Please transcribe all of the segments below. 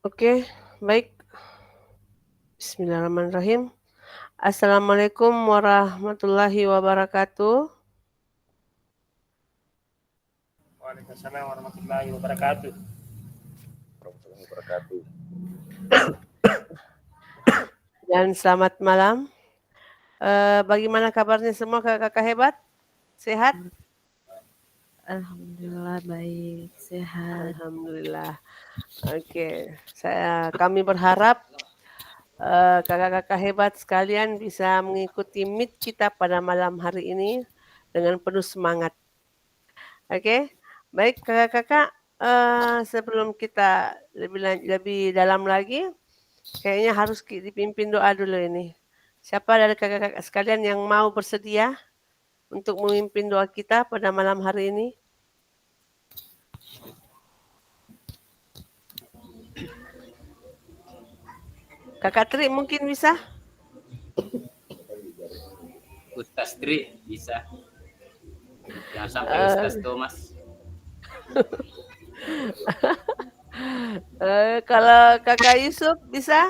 Oke, baik. Bismillahirrahmanirrahim. Assalamualaikum warahmatullahi wabarakatuh. Waalaikumsalam warahmatullahi wabarakatuh. Dan selamat malam. Bagaimana kabarnya semua kakak-kakak hebat? Sehat? Alhamdulillah baik, sehat. Alhamdulillah. Oke, kami berharap kakak-kakak hebat sekalian bisa mengikuti meet kita pada malam hari ini dengan penuh semangat. Oke, baik kakak-kakak. Sebelum kita lebih dalam lagi, kayaknya harus dipimpin doa dulu ini. Siapa dari kakak-kakak sekalian yang mau bersedia untuk memimpin doa kita pada malam hari ini? Kakak Tri mungkin bisa? Ustaz Tri bisa. Jangan sampai Ustaz Thomas. Kalau kakak Yusuf bisa?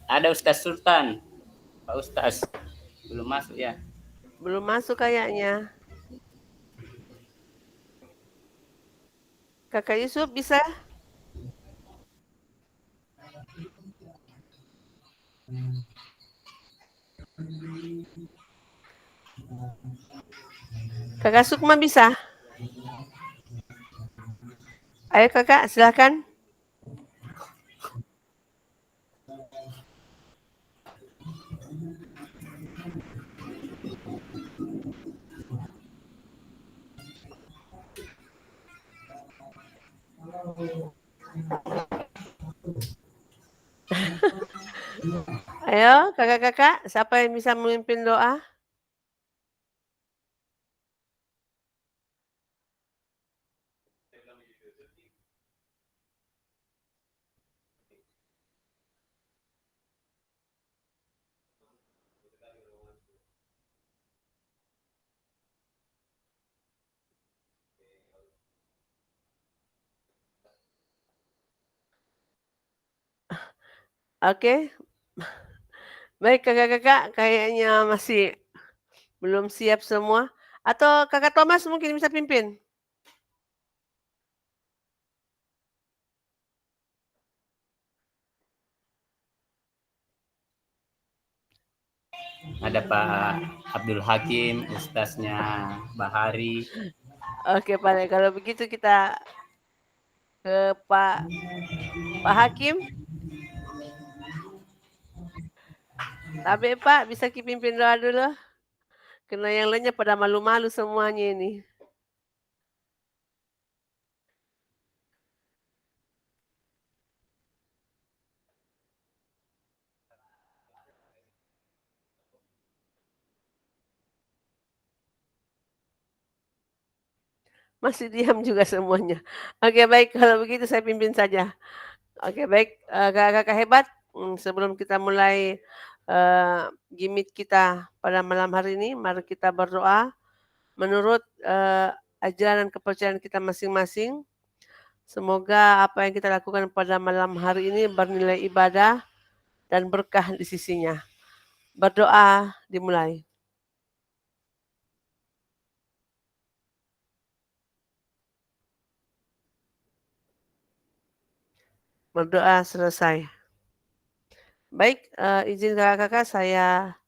Ada Ustaz Sultan. Pak Ustaz belum masuk ya? Belum masuk kayaknya. Kakak Yusuf bisa? Kakak Sukma bisa? Ayo kakak, silakan. Ayo kakak-kakak, siapa yang bisa memimpin doa? Oke. Baik kakak-kakak, kayaknya masih belum siap semua. Atau kakak Thomas mungkin bisa pimpin? Ada Pak Abdul Hakim, Ustaznya Bahari. Oke Pak, kalau begitu kita ke Pak Hakim. Tapi Pak, bisa pimpin doa dulu? Karena yang lainnya pada malu-malu semuanya ini. Masih diam juga semuanya. Oke baik, kalau begitu saya pimpin saja. Oke baik, kakak-kakak hebat. Sebelum kita mulai gimmick kita pada malam hari ini, mari kita berdoa menurut ajaran dan kepercayaan kita masing-masing. Semoga apa yang kita lakukan pada malam hari ini bernilai ibadah dan berkah di sisinya. Berdoa dimulai. Berdoa selesai. Baik, izin kakak-kakak saya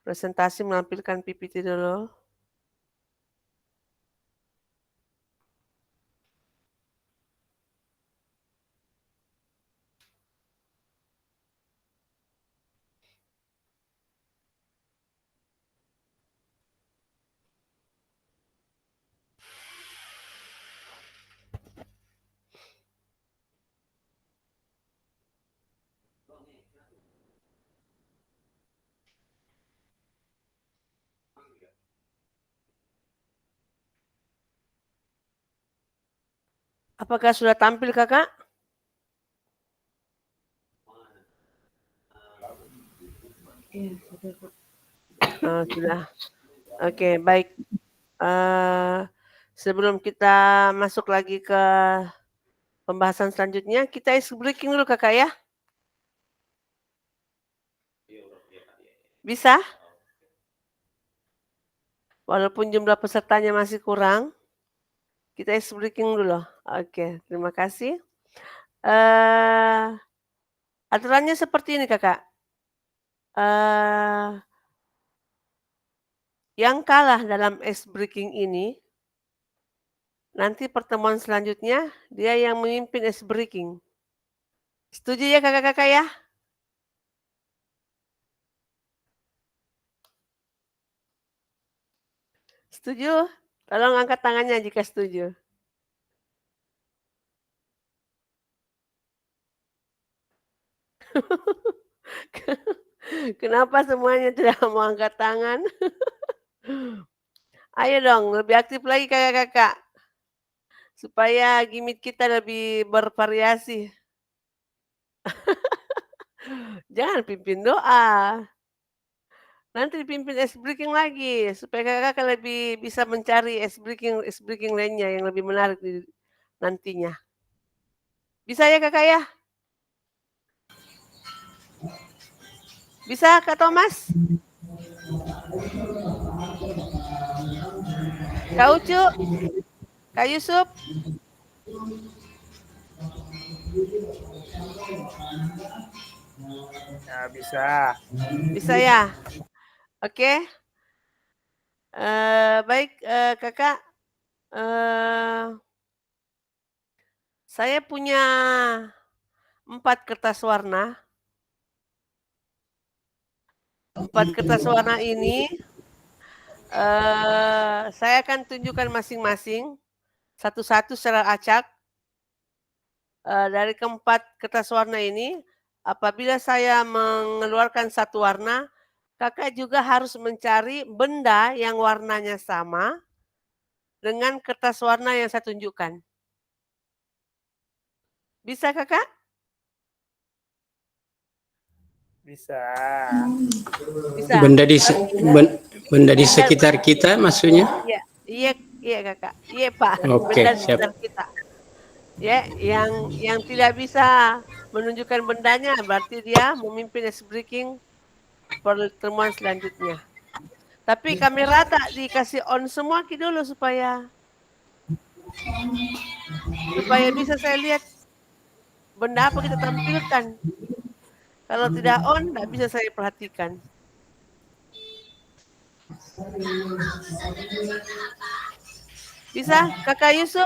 presentasi menampilkan PPT dulu. Apakah sudah tampil kakak? Iya, sudah Pak. Sudah. Oke, baik. Sebelum kita masuk lagi ke pembahasan selanjutnya, kita ice breaking dulu kakak ya. Bisa? Walaupun jumlah pesertanya masih kurang, kita ice breaking dulu. Oke, terima kasih. Aturannya seperti ini kakak. Yang kalah dalam ice breaking ini, nanti pertemuan selanjutnya dia yang memimpin ice breaking. Setuju ya kakak-kakak ya? Setuju? Tolong angkat tangannya jika setuju. Kenapa semuanya tidak mau angkat tangan? Ayo dong, lebih aktif lagi kakak-kakak. Supaya gimmick kita lebih bervariasi. Jangan pimpin doa. Nanti dipimpin ice breaking lagi. Supaya kakak-kakak lebih bisa mencari ice breaking lainnya yang lebih menarik nantinya. Bisa ya kakak ya? Bisa Kak Thomas? Kak Ucu? Kak Yusuf? Ya, bisa. Bisa ya? Oke. Baik kakak. Saya punya 4 kertas warna. 4 kertas warna ini saya akan tunjukkan masing-masing satu-satu secara acak. Dari keempat kertas warna ini, apabila saya mengeluarkan satu warna, kakak juga harus mencari benda yang warnanya sama dengan kertas warna yang saya tunjukkan. Bisa kakak? Bisa. Bisa. Benda di sekitar kita maksudnya? Iya kakak. Iya Pak. Oke, Benda di siap. sekitar kita. Ya, yang tidak bisa menunjukkan bendanya berarti dia memimpin ice breaking pertemuan selanjutnya. Tapi kamera tak dikasih on semua dulu supaya bisa saya lihat benda apa kita tampilkan. Kalau tidak on, tidak bisa saya perhatikan. Bisa, kakak Yusuf?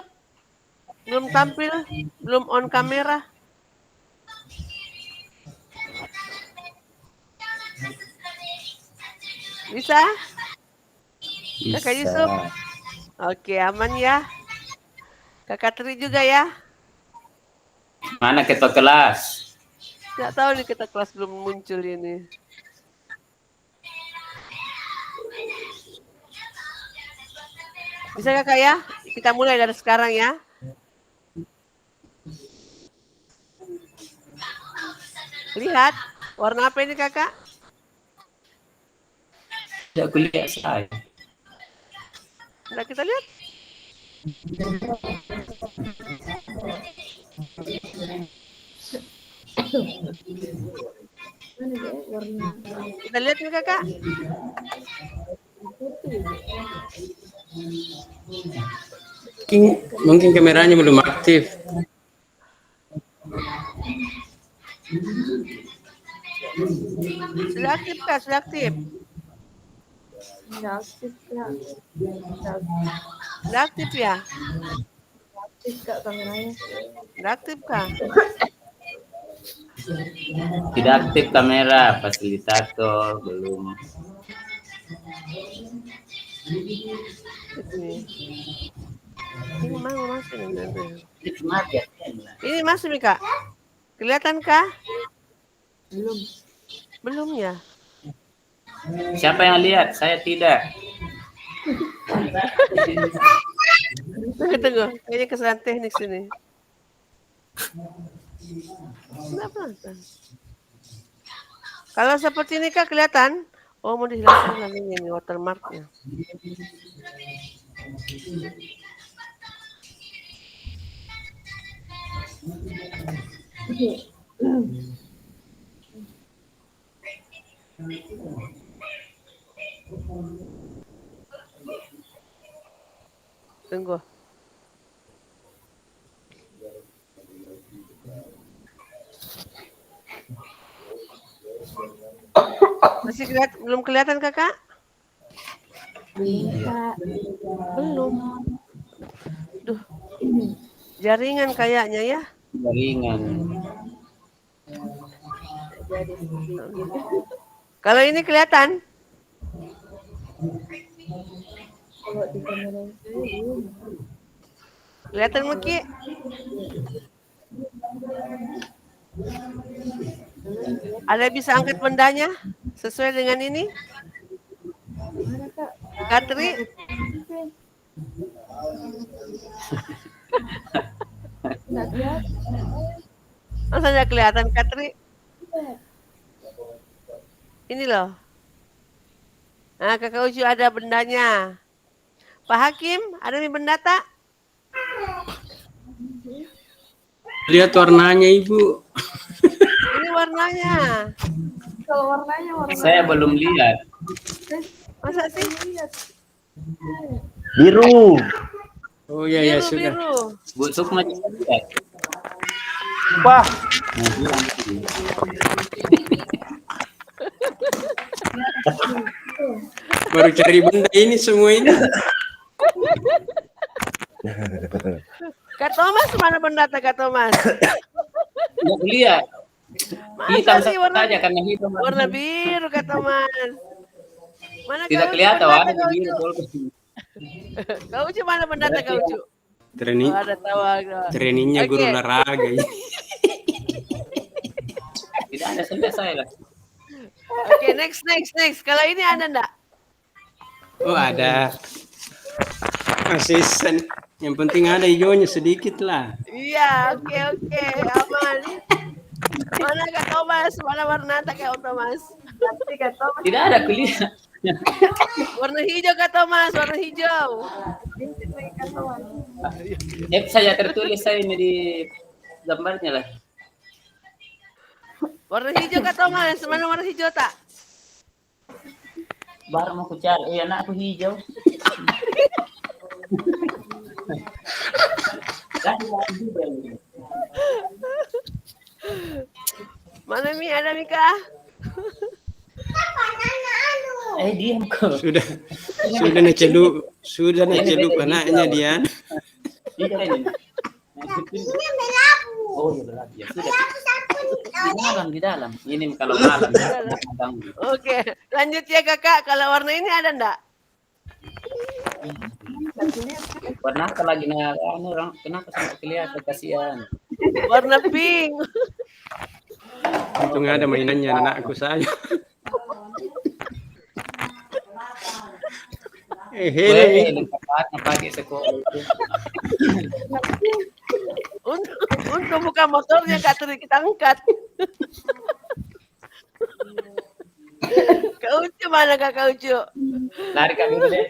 Belum tampil, belum on kamera. Bisa? Kakak Yusuf? Oke, aman ya. Kakak Tri juga ya. Mana ketua kelas? Nggak tahu nih kita kelas belum muncul ini. Bisa kakak ya? Kita mulai dari sekarang ya. Lihat, warna apa ini kakak? Tidak kuliah saya. Nah, kita lihat. Kita lihat nih kakak. Mungkin kameranya belum aktif. Sudah aktif kak? Sudah aktif. Nggak aktif kak. Sudah aktif ya? Aktif kak kameranya. Sudah aktif kak? Tidak aktif kamera, fasilitator belum. Ini mau masuk nih. Ini masuk nih kak. Kelihatan kah? Belum. Belum ya? Siapa yang lihat? Saya tidak. Tunggu. Kayaknya kesalahan teknik sini. Kenapa? Kalau seperti ini kak kelihatan? Oh, mau dihilangkan lagi ini watermarknya. Tunggu. Masih belum kelihatan kakak? Bisa. Belum. Duh. Jaringan kayaknya ya. Jaringan. Kalau ini kelihatan? Kalau di kamera saya belum. Kelihatan Meki? Ada bisa angkat bendanya sesuai dengan ini? Mana Kak? Katri? Nggak kelihatan. Masa nggak kelihatan Katri? Ini loh. Nah, Kakak Ucu ada bendanya. Pak Hakim, ada nih benda tak? Lihat warnanya Ibu. Ini warnanya. Kalau warnanya warna Saya belum lihat. Masa sih? Biru. Oh ya ya Biru, sudah. biru. Bu Sukma juga lihat. Wah, Baru cari benda ini semua ini. Kak Thomas, mana benda tak Kak Thomas? Nggak lihat. Masa Hitam sih warna, saja karena hitam. warna biru Kak Thomas? Mana Tidak Kak Ucu, kelihatan benda warna tak Kak biru. Ucu? Kak Ucu mana benda tak Kak Ucu? Training Oh, ada tawa. trainingnya guru Oke. olahraga ini. Tidak ada sampai saya lah. Oke, next. Kalau ini ada enggak? Oh ada. Asisten. Yang penting ada hijaunya sedikit lah. Iya, oke, aman. Mana Kak Thomas? Mana warna tak Kak Thomas? nanti Kak Thomas. Tidak ada kelihatan. Warna hijau Kak Thomas, warna hijau. Bintik lagi Kak Thomas. Saya tertulis saya ini di gambarnya lah. Warna hijau Kak Thomas, mana warna hijau tak? Baru mau ku cari, anak aku hijau. Mana Mi? Ada Mika? Diam kau. Sudah necelup anaknya dia. Oh iya benar. Ya sudah. Di dalam. Ini kalau malam. Oke, lanjut ya Kakak. Kalau warna ini ada enggak? Warna apa lagi nah orang kenapa sampai kelihatan kasihan. Warna pink. Untung ada mainannya anakku saya. Helm pakai sekolah. Untuk buka motornya Kak Tri, kita angkat. Kak Ucu mana Kak Ucu? Lari kak dulu deh.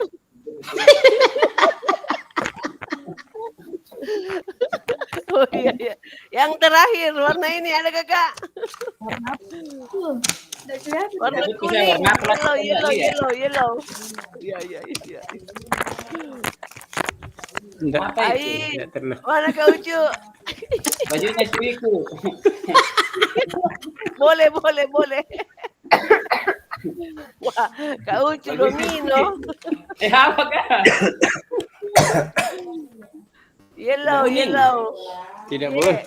Oh iya. Yang terakhir warna ini ada Kakak. Warna apa tuh? Nggak kelihatan. Warna Jadi bisa kuning. warna apa lagi? Yellow. Iya. Enggak. Apa itu? Tidak Ai, pernah. mana Kak Ucu? Bajunya istriku. Boleh. Wah, Kak Ucu domino. Apa kak? Yellow. Tidak boleh.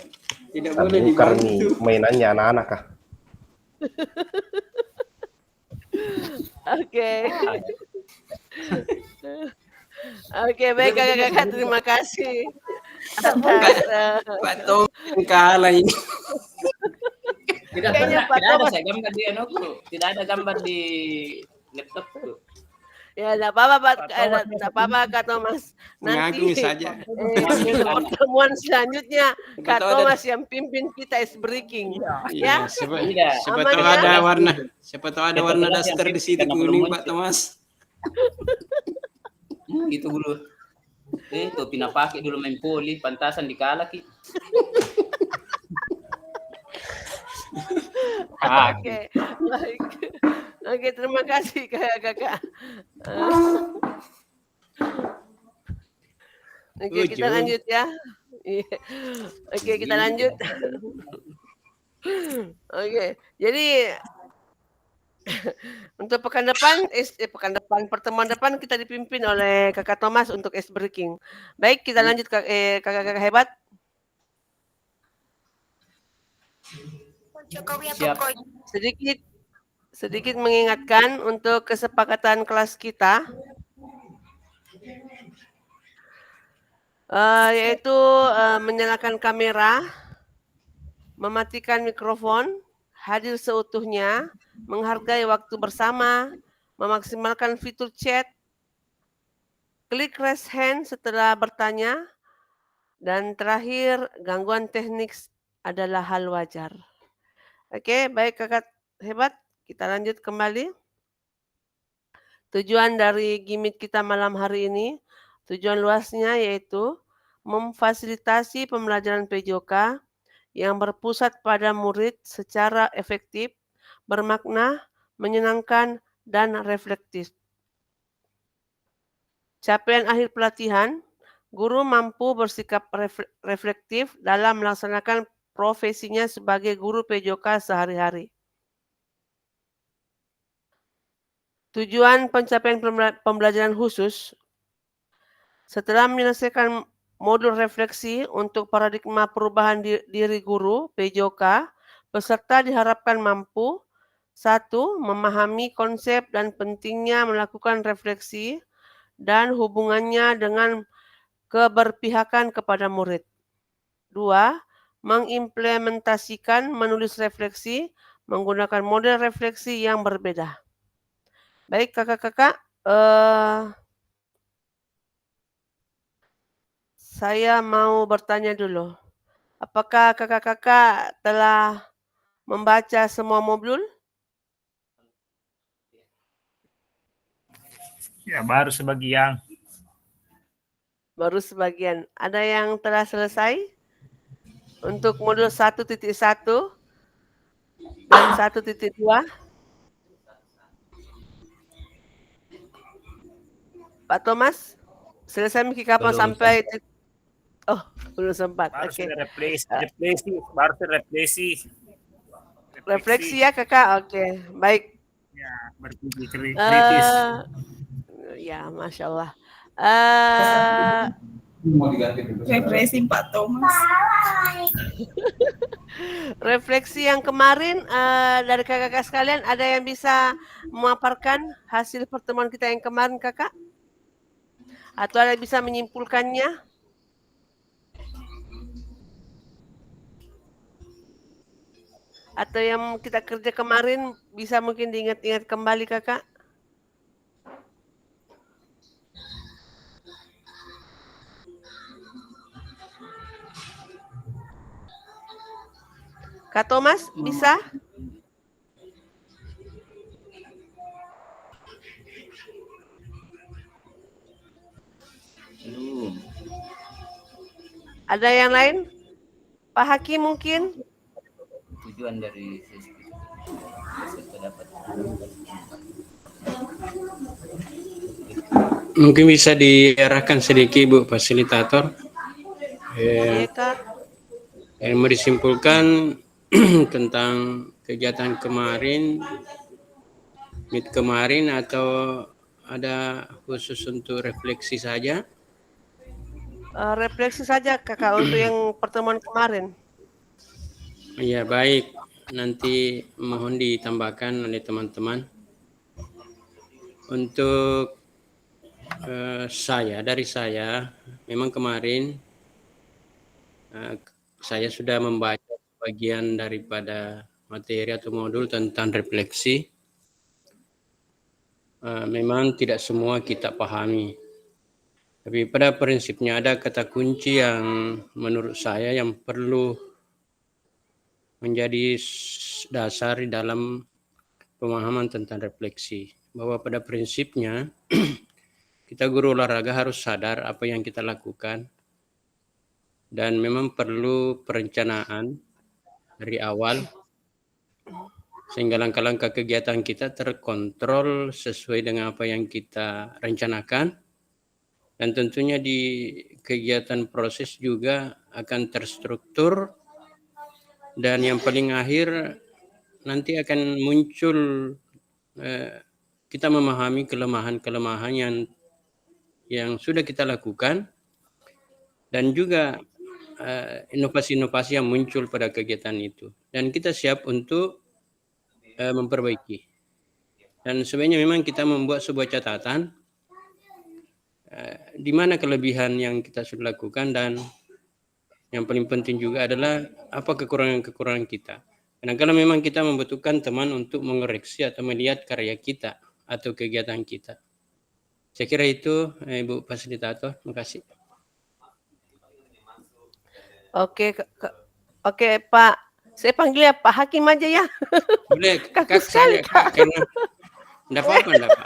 Tidak boleh bukan nih dibantu. mainannya anak-anak kah? Oke, baik Kakak, terima kasih. Pak Tom kalah ini. Tidak Kayaknya pernah. Pak Tidak ada Thomas. saya gambar di anakku. Tidak ada gambar di laptopku. Ya, enggak apa-apa Kak Thomas. Mengaku saja. Pertemuan selanjutnya Kak Betul, ada. Thomas yang pimpin kita is breaking. Ya. Siapa Tidak. tahu Aman, ya? ada warna. Siapa tahu ada warna Kebetulan daster yang di situ karena kuning belum Pak muncul. Thomas. Gitu dulu. Itu pina pakai dulu main poli, pantasan di kalaki. Oke, baik. Oke, terima kasih Kakak. Oke, kita Ujung. lanjut ya. Iya. Oke, kita lanjut. Oke, jadi untuk pertemuan depan kita dipimpin oleh Kakak Thomas untuk ice breaking. Baik, kita lanjut Kakak-kakak hebat. Siap. Sedikit mengingatkan untuk kesepakatan kelas kita, yaitu menyalakan kamera, mematikan mikrofon, hadir seutuhnya, menghargai waktu bersama, memaksimalkan fitur chat, klik raise hand setelah bertanya, dan terakhir gangguan teknik adalah hal wajar. Oke, baik Kakak hebat, kita lanjut kembali. Tujuan dari gimmick kita malam hari ini, tujuan luasnya yaitu memfasilitasi pembelajaran PJOK yang berpusat pada murid secara efektif, bermakna, menyenangkan, dan reflektif. Capaian akhir pelatihan, guru mampu bersikap reflektif dalam melaksanakan profesinya sebagai guru PJOK sehari-hari. Tujuan pencapaian pembelajaran khusus, setelah menyelesaikan modul refleksi untuk paradigma perubahan diri guru PJOK, peserta diharapkan mampu 1. Memahami konsep dan pentingnya melakukan refleksi dan hubungannya dengan keberpihakan kepada murid. 2. Mengimplementasikan menulis refleksi menggunakan model refleksi yang berbeda. Baik kakak-kakak, saya mau bertanya dulu. Apakah kakak-kakak telah membaca semua modul? Ya, baru sebagian. Baru sebagian. Ada yang telah selesai? Untuk modul 1.1 dan 1.2? Pak Thomas, selesai Miki kapan sampai? Oh, belum sempat. Baru Oke. baru refleksi. Refleksi ya kakak. Oke, baik. Ya, berpikir kritis. Ya, masya Allah. Refreshing Pak Thomas. Refleksi yang kemarin dari kakak-kakak sekalian, ada yang bisa memaparkan hasil pertemuan kita yang kemarin kakak? Atau ada yang bisa menyimpulkannya? Atau yang kita kerja kemarin bisa mungkin diingat-ingat kembali kakak? Kak Thomas, bisa? Belum. Ada yang lain? Pak Hakim mungkin? Tujuan dari sesi peserta dapat Mungkin bisa diarahkan sedikit Bu fasilitator. Iya Kak. Yang mau disimpulkan tentang kegiatan kemarin, meet kemarin, atau ada khusus untuk refleksi saja? Refleksi saja kakak untuk yang pertemuan kemarin. Ya baik, nanti mohon ditambahkan oleh teman-teman. Untuk dari saya, memang kemarin saya sudah membaca bagian daripada materi atau modul tentang refleksi. Memang tidak semua kita pahami. Tapi pada prinsipnya ada kata kunci yang menurut saya yang perlu menjadi dasar di dalam pemahaman tentang refleksi. Bahwa pada prinsipnya kita guru olahraga harus sadar apa yang kita lakukan dan memang perlu perencanaan dari awal sehingga langkah-langkah kegiatan kita terkontrol sesuai dengan apa yang kita rencanakan, dan tentunya di kegiatan proses juga akan terstruktur, dan yang paling akhir nanti akan muncul kita memahami kelemahan-kelemahan yang sudah kita lakukan, dan juga inovasi-inovasi yang muncul pada kegiatan itu, dan kita siap untuk memperbaiki. Dan sebenarnya memang kita membuat sebuah catatan di mana kelebihan yang kita sudah lakukan, dan yang paling penting juga adalah apa kekurangan-kekurangan kita. Kadang-kadang memang kita membutuhkan teman untuk mengoreksi atau melihat karya kita atau kegiatan kita. Saya kira itu, Ibu Fasilitator. Terima kasih. Oke, Pak. Saya panggil ya Pak Hakim aja ya. Boleh, Kaku sekali, Kak, karena enggak apa-apa, enggak apa.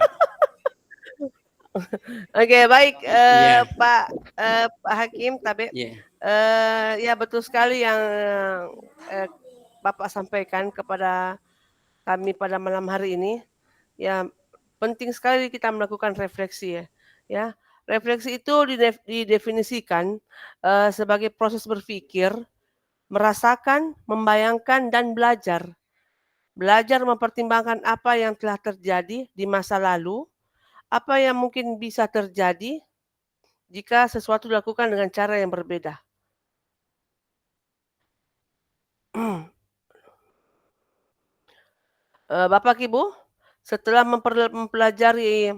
Oke, baik Iya. Pak Hakim Tabe. Iya. Ya betul sekali yang Bapak sampaikan kepada kami pada malam hari ini. Ya, penting sekali kita melakukan refleksi ya. Ya, refleksi itu didefinisikan sebagai proses berpikir, merasakan, membayangkan, dan belajar. Belajar mempertimbangkan apa yang telah terjadi di masa lalu, apa yang mungkin bisa terjadi jika sesuatu dilakukan dengan cara yang berbeda. Bapak Ibu, setelah mempelajari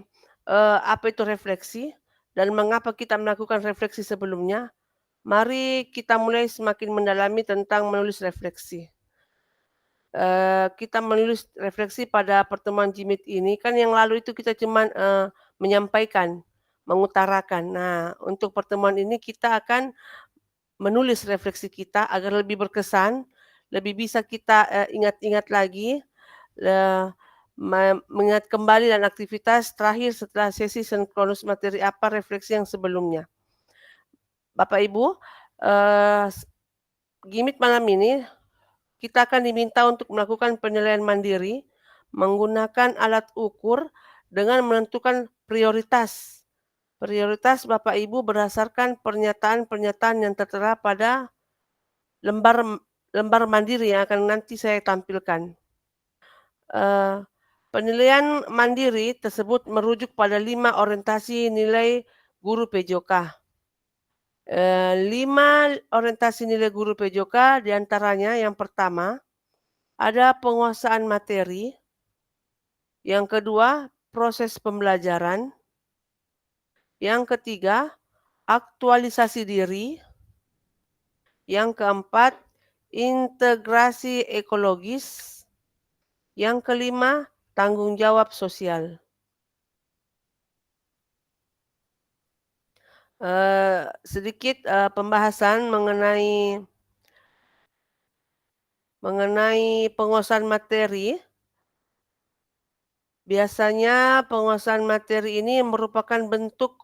apa itu refleksi dan mengapa kita melakukan refleksi sebelumnya, mari kita mulai semakin mendalami tentang menulis refleksi. Kita menulis refleksi pada pertemuan Jimit ini, kan yang lalu itu kita cuma menyampaikan, mengutarakan. Nah, untuk pertemuan ini kita akan menulis refleksi kita agar lebih berkesan, lebih bisa kita ingat-ingat lagi, mengingat kembali dan aktivitas terakhir setelah sesi sinkronus materi apa refleksi yang sebelumnya. Bapak Ibu, Gimit malam ini kita akan diminta untuk melakukan penilaian mandiri menggunakan alat ukur dengan menentukan prioritas. Prioritas Bapak Ibu berdasarkan pernyataan-pernyataan yang tertera pada lembar mandiri yang akan nanti saya tampilkan. Penilaian mandiri tersebut merujuk pada 5 orientasi nilai guru PJOK. 5 orientasi nilai guru PJOK diantaranya yang pertama ada penguasaan materi, yang kedua proses pembelajaran, yang ketiga aktualisasi diri, yang keempat integrasi ekologis, yang kelima tanggung jawab sosial. Sedikit pembahasan mengenai penguasaan materi. Biasanya penguasaan materi ini merupakan bentuk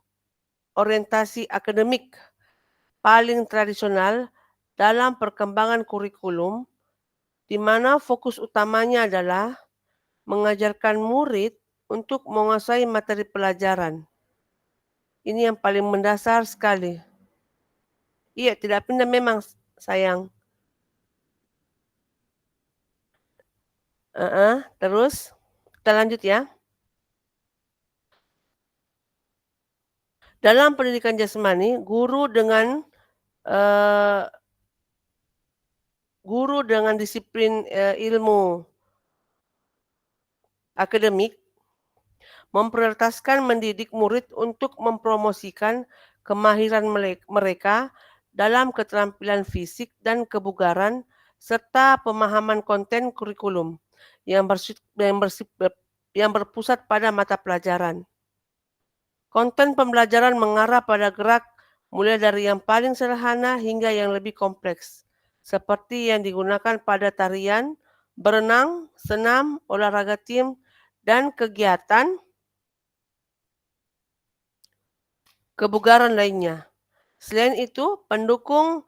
orientasi akademik paling tradisional dalam perkembangan kurikulum, di mana fokus utamanya adalah mengajarkan murid untuk menguasai materi pelajaran. Ini yang paling mendasar sekali. Iya, tidak pindah memang sayang. Terus kita lanjut ya. Dalam pendidikan jasmani, guru dengan disiplin ilmu akademik memprioritaskan mendidik murid untuk mempromosikan kemahiran mereka dalam keterampilan fisik dan kebugaran serta pemahaman konten kurikulum yang berpusat pada mata pelajaran. Konten pembelajaran mengarah pada gerak mulai dari yang paling sederhana hingga yang lebih kompleks, seperti yang digunakan pada tarian, berenang, senam, olahraga tim, dan kegiatan kebugaran lainnya. Selain itu, pendukung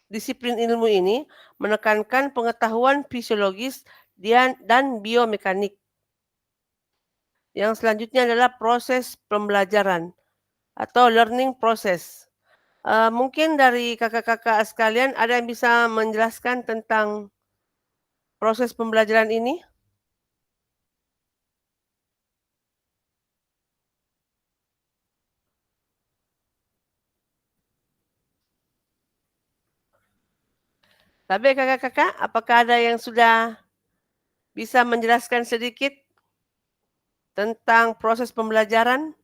Disiplin ilmu ini menekankan pengetahuan fisiologis dan biomekanik. Yang selanjutnya adalah proses pembelajaran atau learning process. Mungkin dari kakak-kakak sekalian ada yang bisa menjelaskan tentang proses pembelajaran ini? Tapi kakak-kakak, apakah ada yang sudah bisa menjelaskan sedikit tentang proses pembelajaran?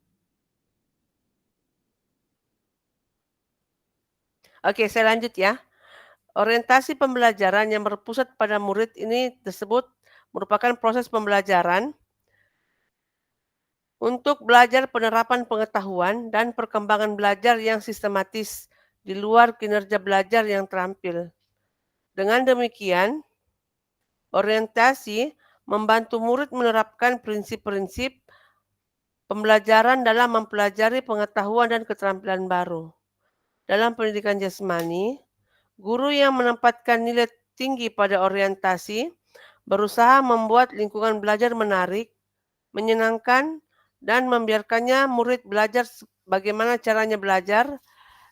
Oke, saya lanjut ya. Orientasi pembelajaran yang berpusat pada murid ini tersebut merupakan proses pembelajaran untuk belajar penerapan pengetahuan dan perkembangan belajar yang sistematis di luar kinerja belajar yang terampil. Dengan demikian, orientasi membantu murid menerapkan prinsip-prinsip pembelajaran dalam mempelajari pengetahuan dan keterampilan baru. Dalam pendidikan jasmani, guru yang menempatkan nilai tinggi pada orientasi berusaha membuat lingkungan belajar menarik, menyenangkan, dan membiarkannya murid belajar bagaimana caranya belajar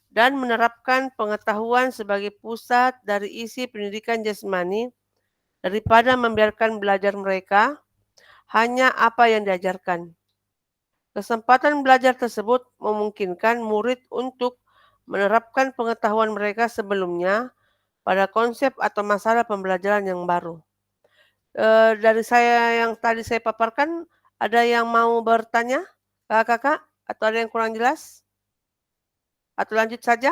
dan menerapkan pengetahuan sebagai pusat dari isi pendidikan jasmani daripada membiarkan belajar mereka hanya apa yang diajarkan. Kesempatan belajar tersebut memungkinkan murid untuk menerapkan pengetahuan mereka sebelumnya pada konsep atau masalah pembelajaran yang baru. Dari saya yang tadi saya paparkan, ada yang mau bertanya, kakak-kakak, atau ada yang kurang jelas? Atau lanjut saja?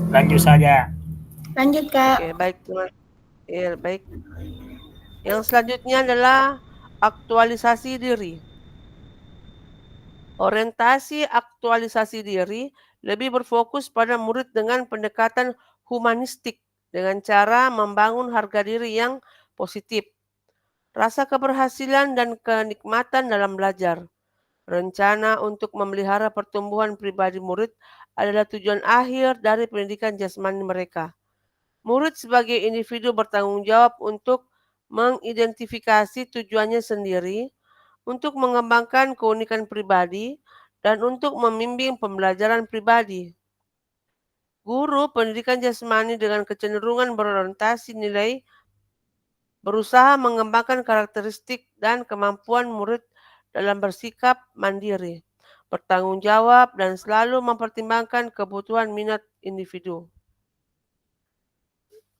Lanjut saja. Lanjut, Kak. Oke, baik teman. Ya, baik. Yang selanjutnya adalah aktualisasi diri. Orientasi aktualisasi diri lebih berfokus pada murid dengan pendekatan humanistik dengan cara membangun harga diri yang positif, rasa keberhasilan dan kenikmatan dalam belajar. Rencana untuk memelihara pertumbuhan pribadi murid adalah tujuan akhir dari pendidikan jasmani mereka. Murid sebagai individu bertanggung jawab untuk mengidentifikasi tujuannya sendiri, untuk mengembangkan keunikan pribadi, dan untuk membimbing pembelajaran pribadi. Guru pendidikan jasmani dengan kecenderungan berorientasi nilai berusaha mengembangkan karakteristik dan kemampuan murid dalam bersikap mandiri, bertanggung jawab, dan selalu mempertimbangkan kebutuhan minat individu.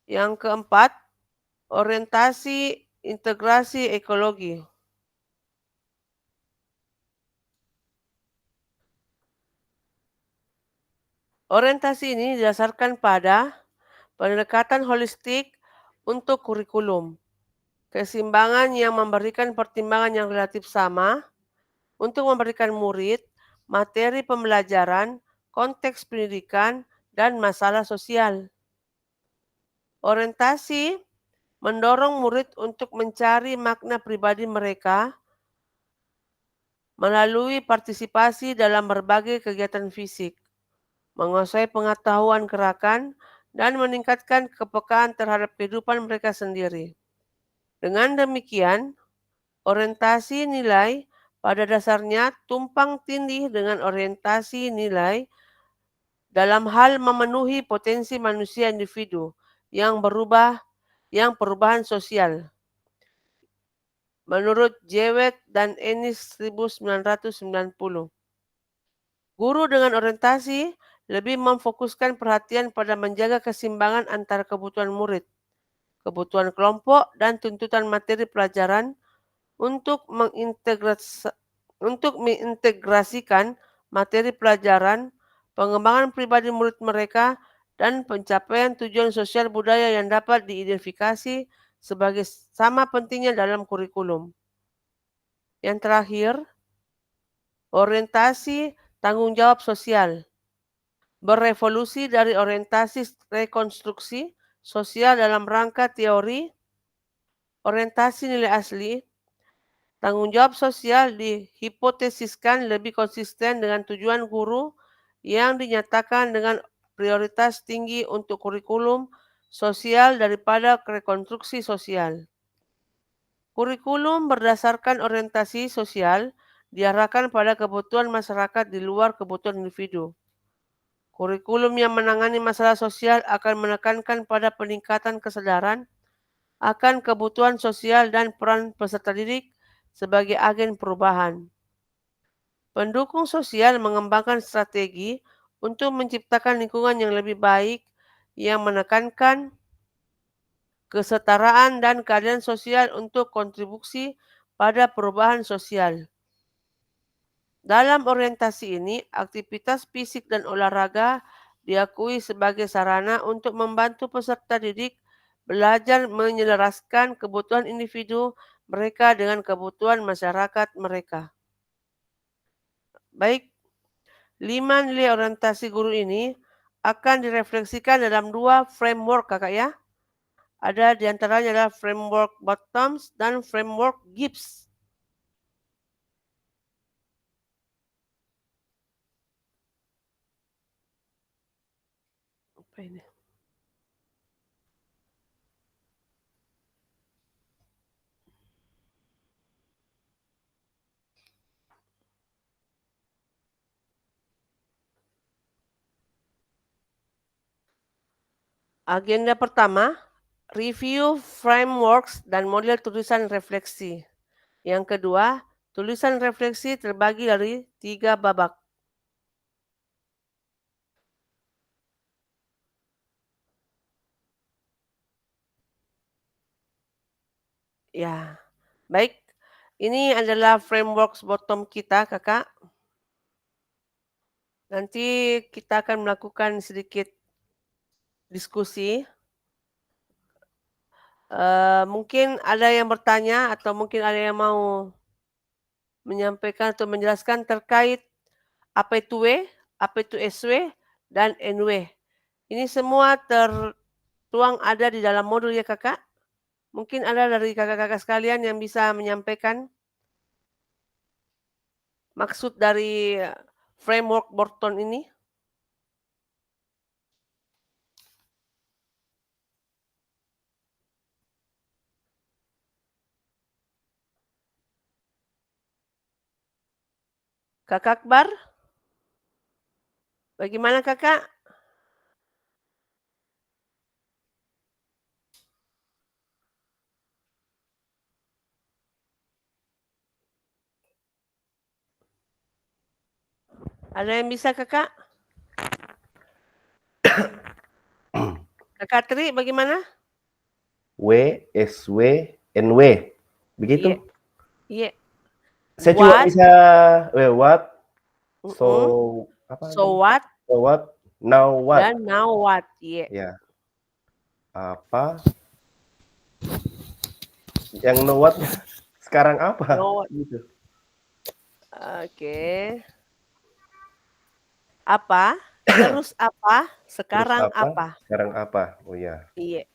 Yang keempat, orientasi integrasi ekologi. Orientasi ini didasarkan pada pendekatan holistik untuk kurikulum, keseimbangan yang memberikan pertimbangan yang relatif sama untuk memberikan murid materi pembelajaran, konteks pendidikan, dan masalah sosial. Orientasi mendorong murid untuk mencari makna pribadi mereka melalui partisipasi dalam berbagai kegiatan fisik, menguasai pengetahuan gerakan, dan meningkatkan kepekaan terhadap kehidupan mereka sendiri. Dengan demikian, orientasi nilai pada dasarnya tumpang tindih dengan orientasi nilai dalam hal memenuhi potensi manusia individu yang perubahan sosial. Menurut Jewett dan Ennis 1990. Guru dengan orientasi lebih memfokuskan perhatian pada menjaga keseimbangan antara kebutuhan murid, kebutuhan kelompok, dan tuntutan materi pelajaran untuk mengintegrasikan materi pelajaran, pengembangan pribadi murid mereka, dan pencapaian tujuan sosial budaya yang dapat diidentifikasi sebagai sama pentingnya dalam kurikulum. Yang terakhir, orientasi tanggung jawab sosial. Berevolusi dari orientasi rekonstruksi sosial dalam rangka teori orientasi nilai asli Tanggung jawab sosial dihipotesiskan lebih konsisten dengan tujuan guru yang dinyatakan dengan prioritas tinggi untuk kurikulum sosial daripada rekonstruksi sosial. Kurikulum berdasarkan orientasi sosial diarahkan pada kebutuhan masyarakat di luar kebutuhan individu. Kurikulum yang menangani masalah sosial akan menekankan pada peningkatan kesadaran akan kebutuhan sosial dan peran peserta didik sebagai agen perubahan. Pendukung sosial mengembangkan strategi untuk menciptakan lingkungan yang lebih baik yang menekankan kesetaraan dan keadilan sosial untuk kontribusi pada perubahan sosial. Dalam orientasi ini, aktivitas fisik dan olahraga diakui sebagai sarana untuk membantu peserta didik belajar menyelaraskan kebutuhan individu mereka dengan kebutuhan masyarakat mereka. Baik, 5 nilai orientasi guru ini akan direfleksikan dalam 2 framework kakak ya. Ada diantaranya adalah framework Bottoms dan framework Gibbs. Apa ini? Agenda pertama, review frameworks dan model tulisan refleksi. Yang kedua, tulisan refleksi terbagi dari 3 babak. Ya, baik. Ini adalah framework bottom kita, kakak. Nanti kita akan melakukan sedikit diskusi. Mungkin ada yang bertanya atau mungkin ada yang mau menyampaikan atau menjelaskan terkait apa itu W, apa itu SW, dan NW. Ini semua tertuang ada di dalam modul ya kakak. Mungkin ada dari kakak-kakak sekalian yang bisa menyampaikan maksud dari framework Borton ini. Kakak Akbar? Bagaimana kakak? Ada yang bisa kakak? Kakak Tri bagaimana? W, SW, NW. Begitu? Iya. Saya cuma What? bisa what, so apa? So what? So what, now what? Dan now what? Iya. Ya. Apa? Yang know what sekarang apa? Know what. Gitu. Oke. Apa? Terus apa? Sekarang Terus apa? Sekarang apa? Oh ya. Iya.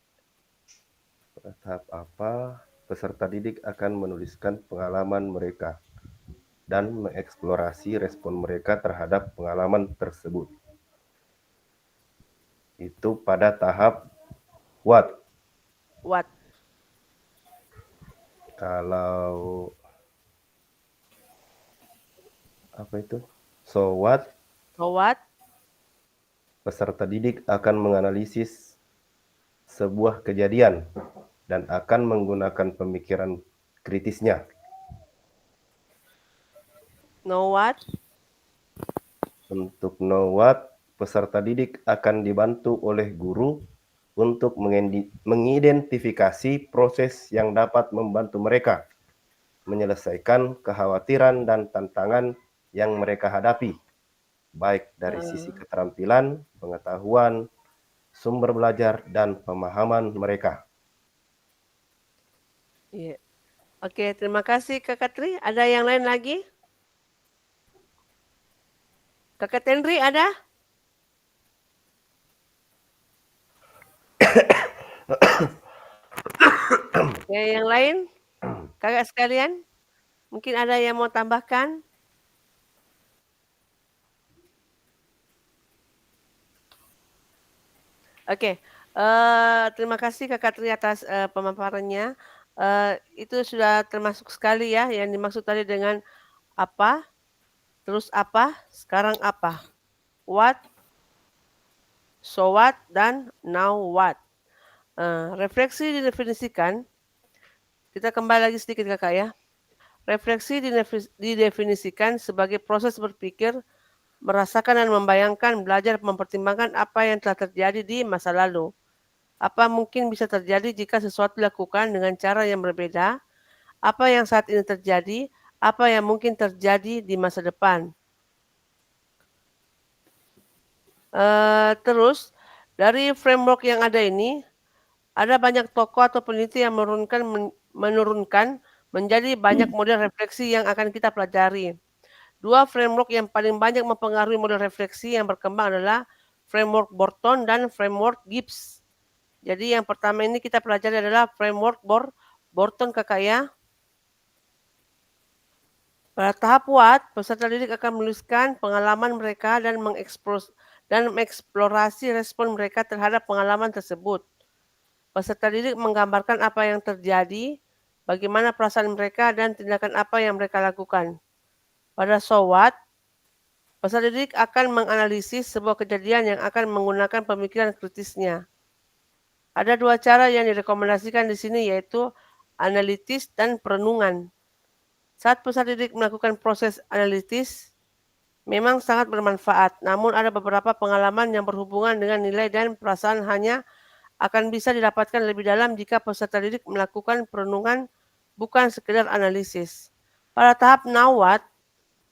Pada tahap apa? Peserta didik akan menuliskan pengalaman mereka dan mengeksplorasi respon mereka terhadap pengalaman tersebut. Itu pada tahap what. What? Kalau apa itu? So what? So what? Peserta didik akan menganalisis sebuah kejadian dan akan menggunakan pemikiran kritisnya. Know what? Untuk know what, peserta didik akan dibantu oleh guru untuk mengidentifikasi proses yang dapat membantu mereka menyelesaikan kekhawatiran dan tantangan yang mereka hadapi, baik dari sisi keterampilan, pengetahuan, sumber belajar, dan pemahaman mereka. Iya. Oke, terima kasih Kakak Tri. Ada yang lain lagi? Kakak Tenri ada? Oke, yang lain? Kakak sekalian? Mungkin ada yang mau tambahkan? Oke, terima kasih Kakak Tri atas, pemaparannya. Itu sudah termasuk sekali ya yang dimaksud tadi dengan apa, terus apa, sekarang apa. What, so what, dan now what. Refleksi didefinisikan, kita kembali lagi sedikit Kakak ya. Refleksi didefinisikan sebagai proses berpikir, merasakan dan membayangkan, belajar, mempertimbangkan apa yang telah terjadi di masa lalu. Apa mungkin bisa terjadi jika sesuatu dilakukan dengan cara yang berbeda? Apa yang saat ini terjadi? Apa yang mungkin terjadi di masa depan? Terus, dari framework yang ada ini, ada banyak tokoh atau peneliti yang menurunkan menjadi banyak model refleksi yang akan kita pelajari. Dua framework yang paling banyak mempengaruhi model refleksi yang berkembang adalah framework Borton dan framework Gibbs. Jadi yang pertama ini kita pelajari adalah framework Borton Kakak ya. Pada tahap what, peserta didik akan menuliskan pengalaman mereka dan mengeksplorasi respon mereka terhadap pengalaman tersebut. Peserta didik menggambarkan apa yang terjadi, bagaimana perasaan mereka, dan tindakan apa yang mereka lakukan. Pada so what, peserta didik akan menganalisis sebuah kejadian yang akan menggunakan pemikiran kritisnya. Ada dua cara yang direkomendasikan di sini yaitu analitis dan perenungan. Saat peserta didik melakukan proses analitis, memang sangat bermanfaat, namun ada beberapa pengalaman yang berhubungan dengan nilai dan perasaan hanya akan bisa didapatkan lebih dalam jika peserta didik melakukan perenungan bukan sekedar analisis. Pada tahap now what,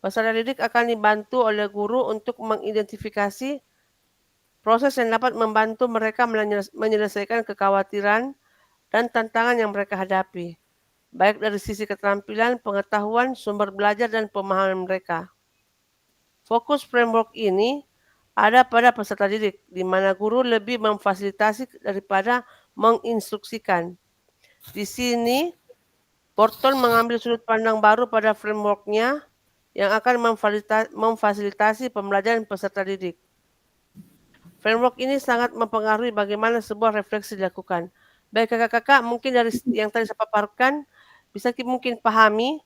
peserta didik akan dibantu oleh guru untuk mengidentifikasi proses yang dapat membantu mereka menyelesaikan kekhawatiran dan tantangan yang mereka hadapi, baik dari sisi keterampilan, pengetahuan, sumber belajar, dan pemahaman mereka. Fokus framework ini ada pada peserta didik, di mana guru lebih memfasilitasi daripada menginstruksikan. Di sini, Borton mengambil sudut pandang baru pada frameworknya yang akan memfasilitasi pembelajaran peserta didik. Framework ini sangat mempengaruhi bagaimana sebuah refleksi dilakukan. Baik kakak-kakak, mungkin dari yang tadi saya paparkan, bisa mungkin pahami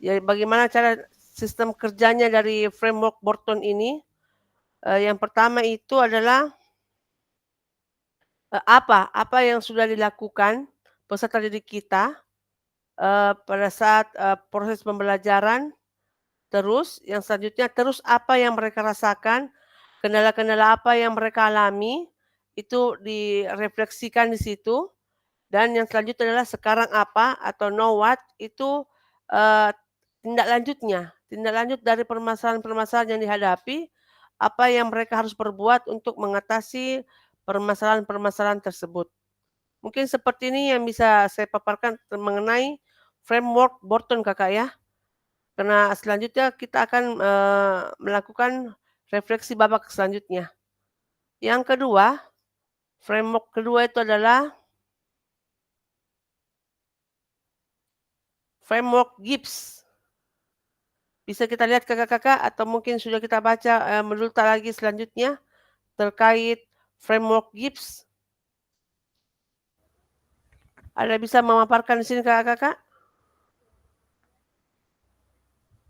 ya, bagaimana cara sistem kerjanya dari framework Borton ini. Yang pertama itu adalah apa yang sudah dilakukan peserta didik kita pada saat proses pembelajaran. Terus yang selanjutnya, terus apa yang mereka rasakan, kendala-kendala apa yang mereka alami, itu direfleksikan di situ. Dan yang selanjutnya adalah sekarang apa atau know what, itu tindak lanjut dari permasalahan-permasalahan yang dihadapi, apa yang mereka harus perbuat untuk mengatasi permasalahan-permasalahan tersebut. Mungkin seperti ini yang bisa saya paparkan mengenai framework Borton kakak ya. Karena selanjutnya kita akan melakukan refleksi babak selanjutnya. Yang kedua, framework kedua itu adalah framework Gibbs. Bisa kita lihat kakak-kakak atau mungkin sudah kita baca menulta lagi selanjutnya terkait framework Gibbs. Ada bisa memaparkan di sini kakak-kakak?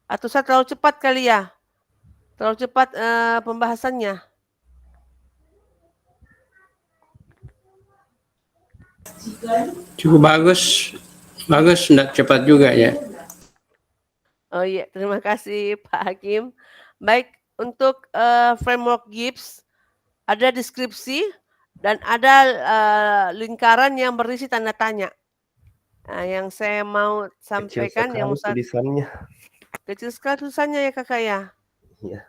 Atau saya terlalu cepat kali ya? Terlalu cepat pembahasannya. Cukup bagus, tidak cepat juga ya. Oh iya, terima kasih Pak Hakim. Baik, untuk framework Gibbs ada deskripsi dan ada lingkaran yang berisi tanda tanya. Nah, yang saya mau sampaikan yang tulisannya. Kecil sekali tulisannya ya kakak ya. Iya.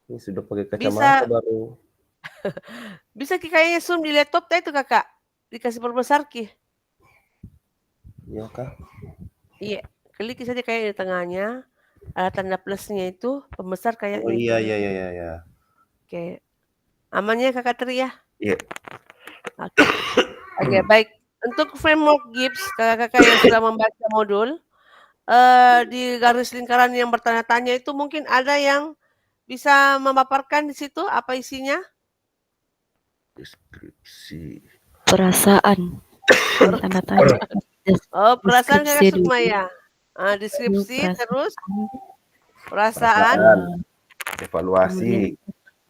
Ini sudah pakai kacamata baru. Bisa kayaknya zoom di laptop itu kakak. Dikasih perbesar ki. Iya kak. Iya, klik saja kayak di tengahnya. Ada tanda plusnya itu pembesar kayaknya. Oh iya. Oke. Amannya kakak Tri ya? Iya. Oke, baik. Untuk framework Gibbs, kakak-kakak yang sudah membaca modul, di garis lingkaran yang bertanya tanya itu mungkin ada yang bisa memaparkan di situ apa isinya? Deskripsi. Perasaan. Tanda tanya. Oh, perasaan kakak Deskripsi Sukma dulu. ya. Deskripsi Perasaan. terus perasaan, Evaluasi,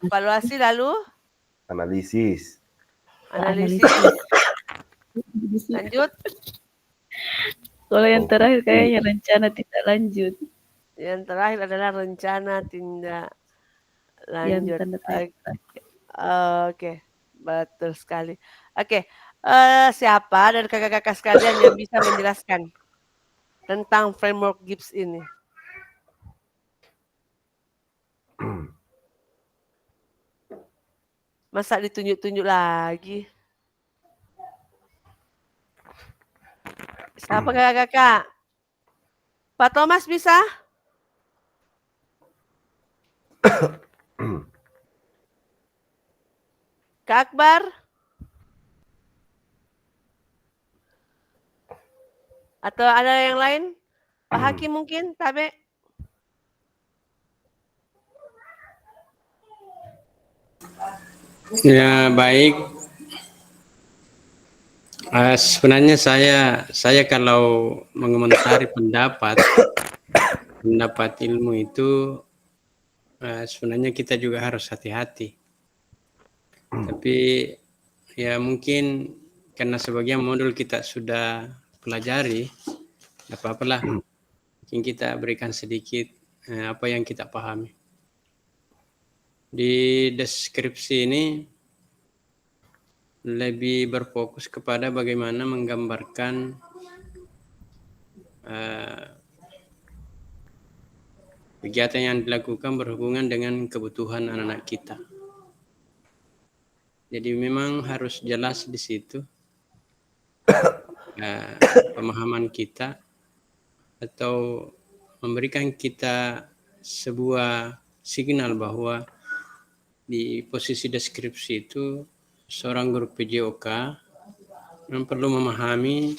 evaluasi lalu analisis, analisis, lanjut. Kalau yang terakhir kayaknya rencana tidak lanjut. Yang terakhir adalah rencana tindak Yang lanjut. tanda tanya. Oke, betul sekali. Oke, siapa dari kakak-kakak sekalian yang bisa menjelaskan tentang framework Gibbs ini? Masa ditunjuk-tunjuk lagi? Siapa kakak-kakak? Pak Thomas bisa? Kak Akbar? Atau ada yang lain? Pak Hakim mungkin? Tabe? Ya, baik. Sebenarnya saya kalau mengomentari pendapat ilmu itu sebenarnya kita juga harus hati-hati. Tapi ya mungkin karena sebagian modul kita sudah pelajari, tidak apa-apalah. Mungkin kita berikan sedikit apa yang kita pahami. Di deskripsi ini lebih berfokus kepada bagaimana menggambarkan kegiatan yang dilakukan berhubungan dengan kebutuhan anak-anak kita. Jadi memang harus jelas di situ pemahaman kita atau memberikan kita sebuah signal bahwa di posisi deskripsi itu seorang guru PJOK yang perlu memahami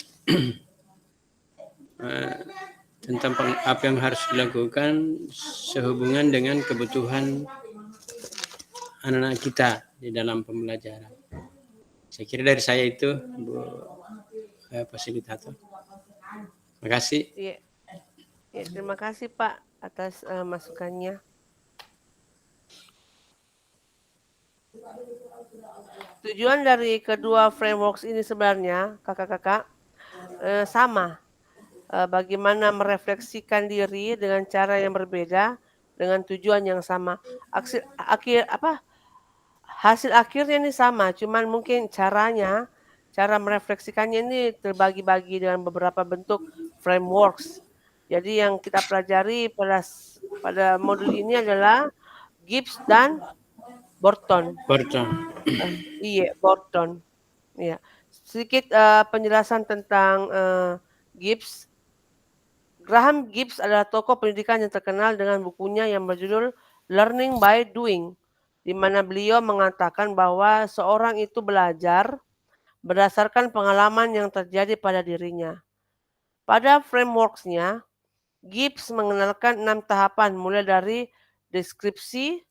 tentang apa yang harus dilakukan sehubungan dengan kebutuhan anak-anak kita di dalam pembelajaran. Saya kira dari saya itu, Bu Fasilitator. Terima kasih. Ya, terima kasih Pak atas masukannya. Tujuan dari kedua frameworks ini sebenarnya kakak-kakak sama. Bagaimana merefleksikan diri dengan cara yang berbeda dengan tujuan yang sama. Hasil akhirnya ini sama, cuman mungkin cara merefleksikannya ini terbagi-bagi dengan beberapa bentuk frameworks. Jadi yang kita pelajari pada modul ini adalah Gibbs dan Borton. Iya, Borton. Iya. Sedikit penjelasan tentang Gibbs. Graham Gibbs adalah tokoh pendidikan yang terkenal dengan bukunya yang berjudul Learning by Doing, di mana beliau mengatakan bahwa seorang itu belajar berdasarkan pengalaman yang terjadi pada dirinya. Pada frameworks-nya, Gibbs mengenalkan 6 tahapan mulai dari deskripsi,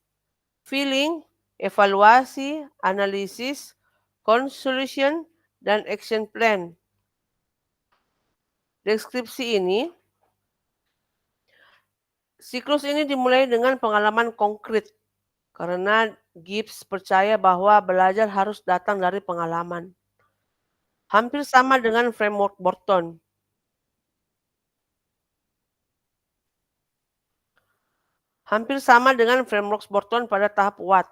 feeling, evaluasi, analisis, conclusion, dan action plan. Deskripsi ini, siklus ini dimulai dengan pengalaman konkret karena Gibbs percaya bahwa belajar harus datang dari pengalaman. Hampir sama dengan framework Borton. Hampir sama dengan framework Borton pada tahap What.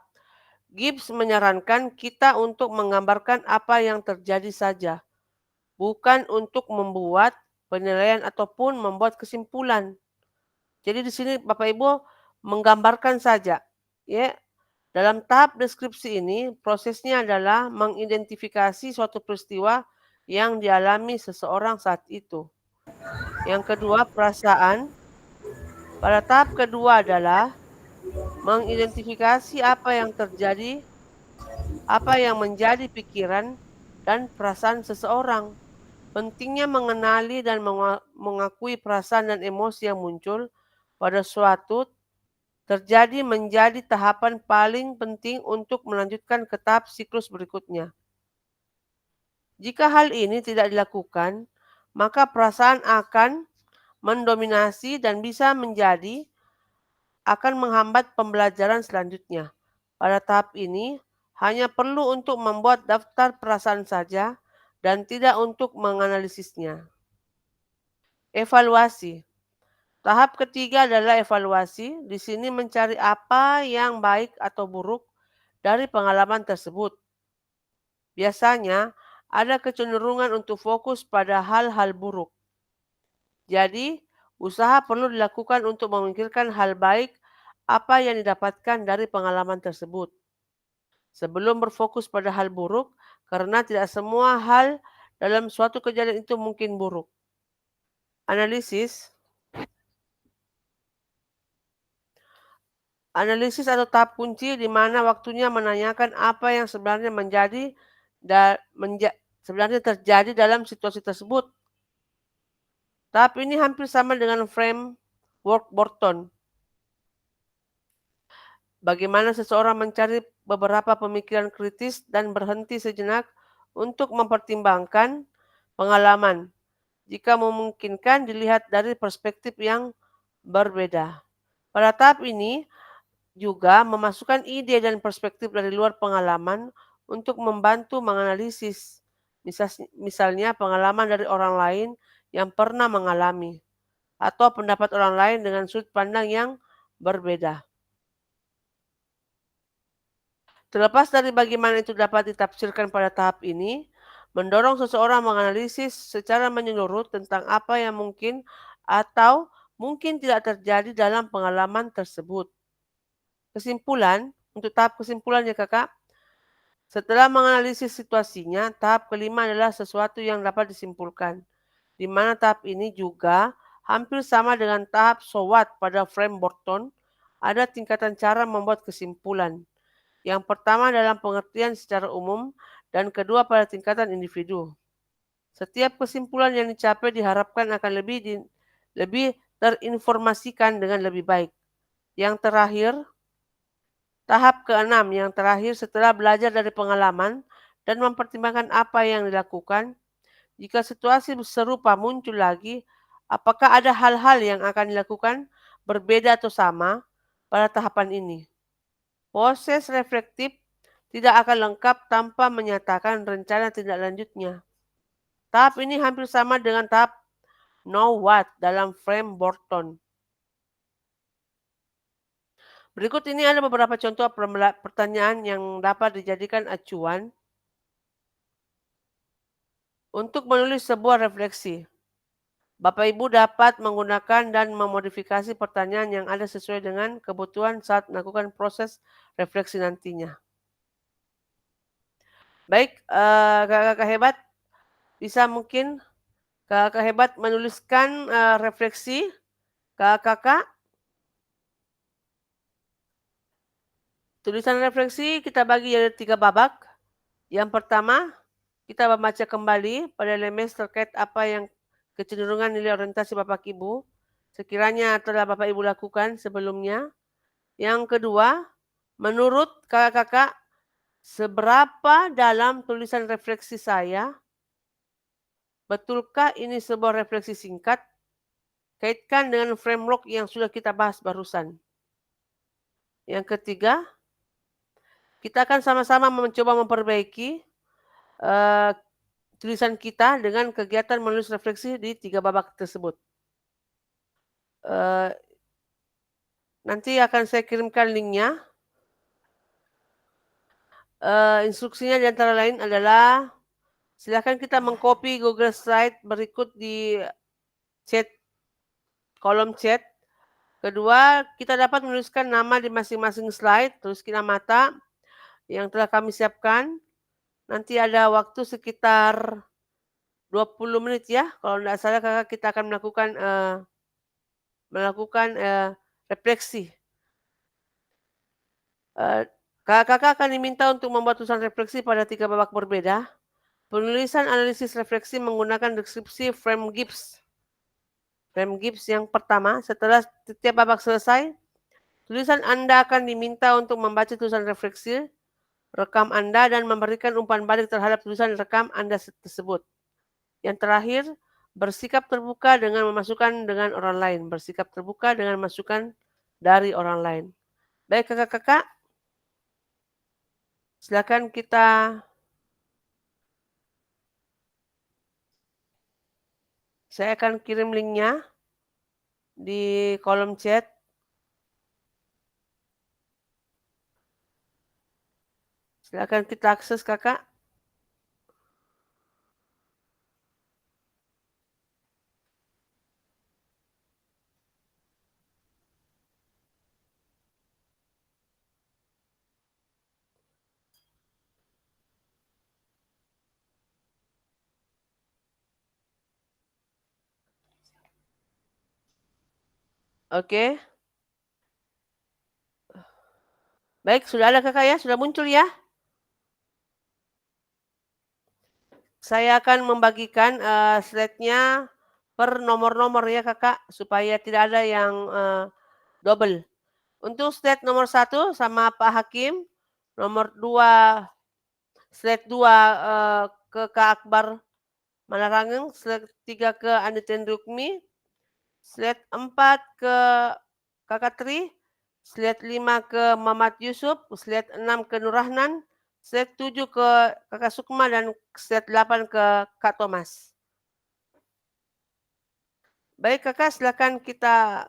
Gibbs menyarankan kita untuk menggambarkan apa yang terjadi saja, bukan untuk membuat penilaian ataupun membuat kesimpulan. Jadi di sini Bapak Ibu menggambarkan saja, ya. Dalam tahap deskripsi ini, prosesnya adalah mengidentifikasi suatu peristiwa yang dialami seseorang saat itu. Yang kedua, perasaan. Pada tahap kedua adalah mengidentifikasi apa yang terjadi, apa yang menjadi pikiran, dan perasaan seseorang. Pentingnya mengenali dan mengakui perasaan dan emosi yang muncul pada suatu terjadi menjadi tahapan paling penting untuk melanjutkan ke tahap siklus berikutnya. Jika hal ini tidak dilakukan, maka perasaan akan mendominasi dan bisa akan menghambat pembelajaran selanjutnya. Pada tahap ini, hanya perlu untuk membuat daftar perasaan saja dan tidak untuk menganalisisnya. Evaluasi. Tahap ketiga adalah evaluasi. Di sini mencari apa yang baik atau buruk dari pengalaman tersebut. Biasanya, ada kecenderungan untuk fokus pada hal-hal buruk. Jadi, usaha perlu dilakukan untuk memikirkan hal baik apa yang didapatkan dari pengalaman tersebut. Sebelum berfokus pada hal buruk, karena tidak semua hal dalam suatu kejadian itu mungkin buruk. Analisis atau tahap kunci di mana waktunya menanyakan apa yang sebenarnya sebenarnya terjadi dalam situasi tersebut. Tahap ini hampir sama dengan framework Borton. Bagaimana seseorang mencari beberapa pemikiran kritis dan berhenti sejenak untuk mempertimbangkan pengalaman. Jika memungkinkan dilihat dari perspektif yang berbeda. Pada tahap ini juga memasukkan ide dan perspektif dari luar pengalaman untuk membantu menganalisis. Misalnya pengalaman dari orang lain yang pernah mengalami atau pendapat orang lain dengan sudut pandang yang berbeda. Terlepas dari bagaimana itu dapat ditafsirkan pada tahap ini, mendorong seseorang menganalisis secara menyeluruh tentang apa yang mungkin atau mungkin tidak terjadi dalam pengalaman tersebut. Kesimpulan, untuk tahap kesimpulannya kakak, setelah menganalisis situasinya, tahap kelima adalah sesuatu yang dapat disimpulkan, di mana tahap ini juga hampir sama dengan tahap SWOT pada frame Borton, ada tingkatan cara membuat kesimpulan. Yang pertama dalam pengertian secara umum dan kedua pada tingkatan individu. Setiap kesimpulan yang dicapai diharapkan akan lebih terinformasikan dengan lebih baik. Yang terakhir, tahap keenam yang terakhir setelah belajar dari pengalaman dan mempertimbangkan apa yang dilakukan, jika situasi serupa muncul lagi, apakah ada hal-hal yang akan dilakukan berbeda atau sama pada tahapan ini? Proses reflektif tidak akan lengkap tanpa menyatakan rencana tindak lanjutnya. Tahap ini hampir sama dengan tahap Know What dalam frame Borton. Berikut ini ada beberapa contoh pertanyaan yang dapat dijadikan acuan untuk menulis sebuah refleksi. Bapak Ibu dapat menggunakan dan memodifikasi pertanyaan yang ada sesuai dengan kebutuhan saat melakukan proses refleksi nantinya. Baik, kakak hebat, bisa mungkin kakak hebat menuliskan refleksi kakak. Tulisan refleksi kita bagi jadi 3 babak. Yang pertama, kita membaca kembali pada LMS terkait apa yang kecenderungan nilai orientasi Bapak Ibu sekiranya telah Bapak Ibu lakukan sebelumnya. Yang kedua, menurut kakak-kakak, seberapa dalam tulisan refleksi saya? Betulkah ini sebuah refleksi singkat? Kaitkan dengan framework yang sudah kita bahas barusan. Yang ketiga, kita akan sama-sama mencoba memperbaiki tulisan kita dengan kegiatan menulis refleksi di 3 babak tersebut. Nanti akan saya kirimkan linknya. Instruksinya di antara lain adalah silakan kita mengcopy Google Slide berikut di kolom chat. Kedua, kita dapat menuliskan nama di masing-masing slide, terus kita mata yang telah kami siapkan. Nanti ada waktu sekitar 20 menit ya. Kalau tidak salah kakak kita akan melakukan refleksi. Kakak akan diminta untuk membuat tulisan refleksi pada 3 babak berbeda. Penulisan analisis refleksi menggunakan deskripsi frame Gibbs. Frame Gibbs yang pertama, setelah setiap babak selesai, tulisan Anda akan diminta untuk membaca tulisan refleksi, rekam Anda, dan memberikan umpan balik terhadap tulisan rekam Anda tersebut. Yang terakhir, bersikap terbuka dengan memasukkan dengan orang lain. Bersikap terbuka dengan masukan dari orang lain. Baik kakak-kakak, silakan saya akan kirim linknya di kolom chat. Silakan kita akses kakak. Oke. Baik, sudah ada kakak ya? Sudah muncul ya? Saya akan membagikan slide-nya per nomor-nomor ya kakak, supaya tidak ada yang double. Untuk slide nomor 1 sama Pak Hakim, nomor 2, slide 2 ke Kak Akbar Malarangeng, slide 3 ke Aniten Rukmi, slide 4 ke Kakak Tri, slide 5 ke Mamat Yusuf, slide 6 ke Nurrahman, slide 7 ke Kakak Sukma, dan slide 8 ke Kak Thomas. Baik kakak, silakan kita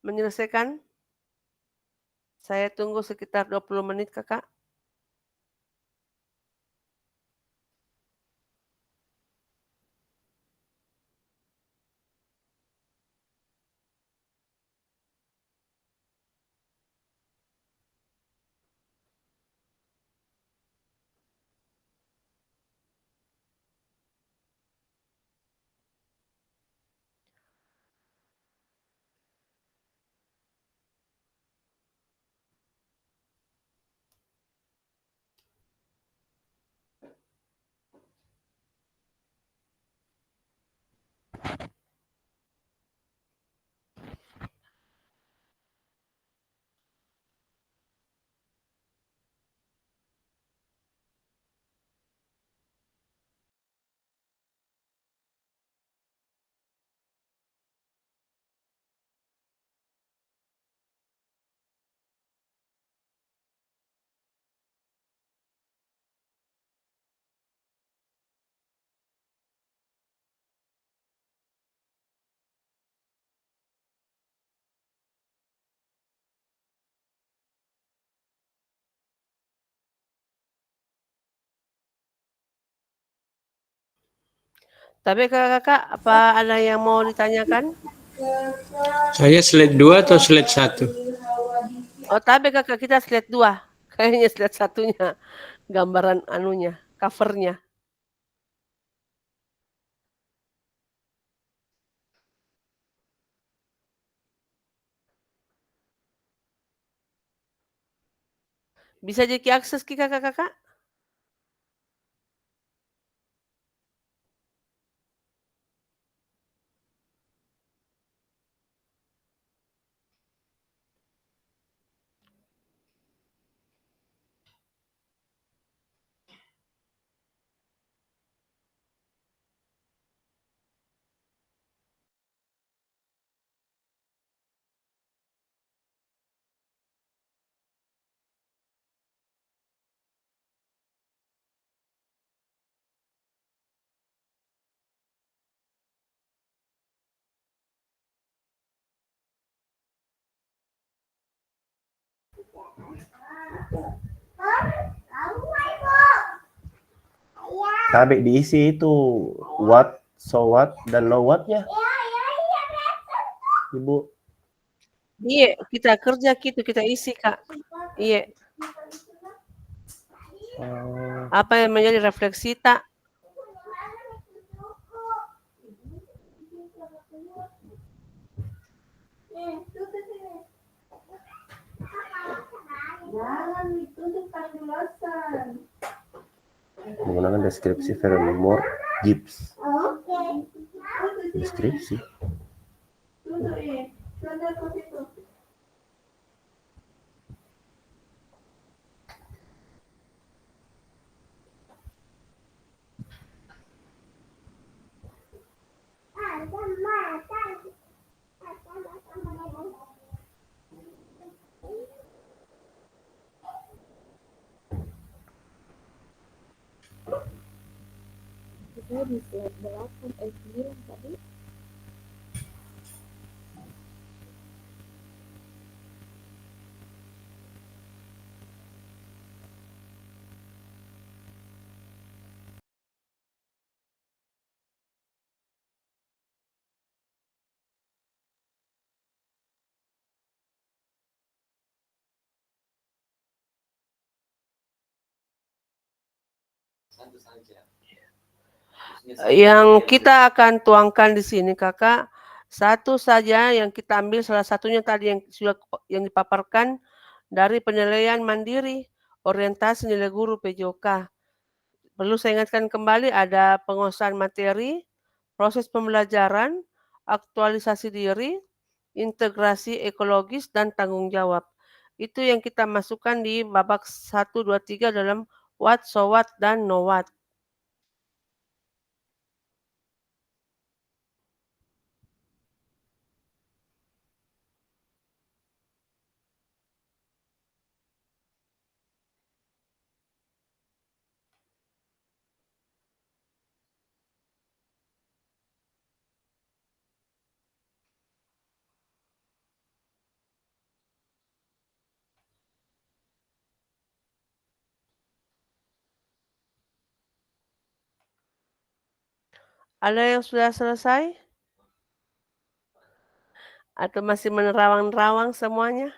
menyelesaikan. Saya tunggu sekitar 20 menit kakak. Tapi kakak-kakak, apa ada yang mau ditanyakan? Saya slide 2 atau slide 1? Oh, tapi kakak kita slide 2. Kayaknya slide 1-nya gambaran anunya, covernya. Bisa jadi akses ki kakak-kakak? Tapi diisi itu what, so what, dan no what-nya. Ibu. Iya, kita kerja gitu, kita isi kak. Iya. Apa yang menjadi refleksi tak? Jangan ditutup penjelasan. menggunakan deskripsi Fenimore Gibbs. Deskripsi. Saya di slide 8 9 tadi. Satu saja. Yang kita akan tuangkan di sini, Kakak, satu saja yang kita ambil salah satunya tadi yang sudah yang dipaparkan dari penilaian mandiri, orientasi nilai guru PJOK. Perlu saya ingatkan kembali ada penguasaan materi, proses pembelajaran, aktualisasi diri, integrasi ekologis, dan tanggung jawab. Itu yang kita masukkan di babak 1, 2, 3 dalam what, so what, dan know what. Ada yang sudah selesai? Atau masih menerawang-nerawang semuanya?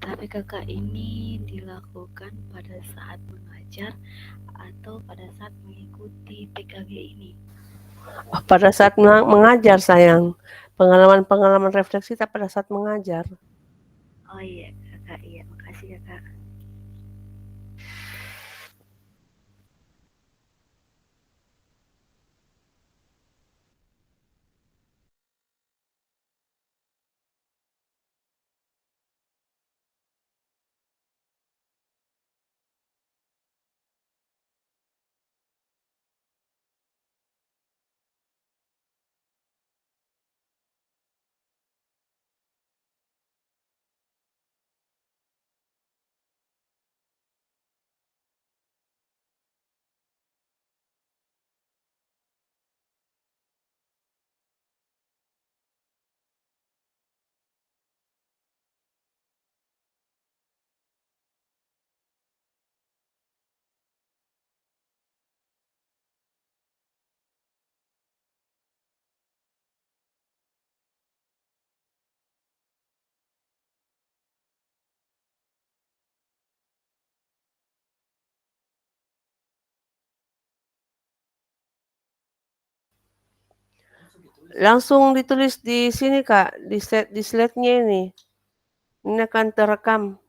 Tapi kakak ini dilakukan pada saat mengajar atau pada saat mengikuti PKG ini? Pada saat mengajar, sayang. Pengalaman-pengalaman refleksi kita pada saat mengajar. Oh iya kakak, iya makasih kakak. Langsung ditulis di sini, Kak, di slide-nya ini. Ini akan terekam.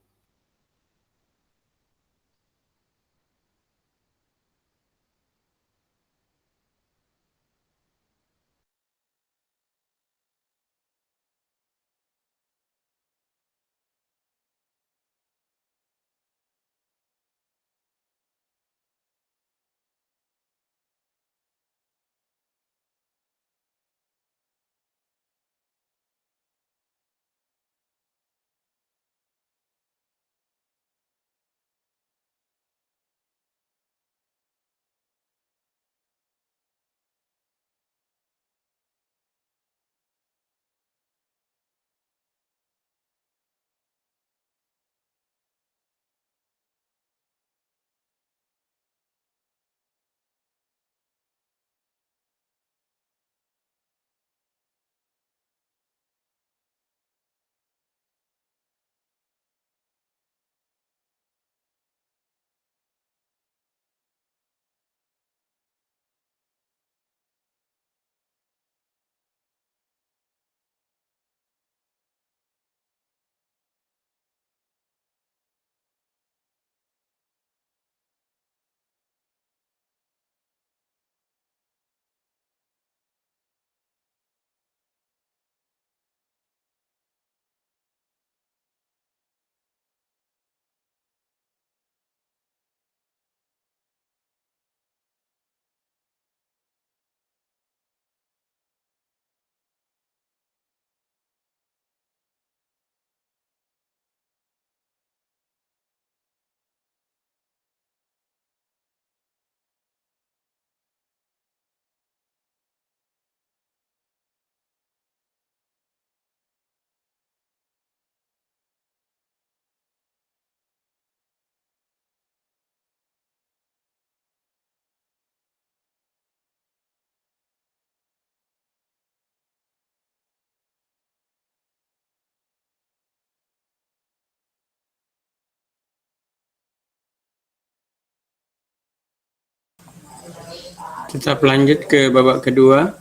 Tetap lanjut ke babak kedua.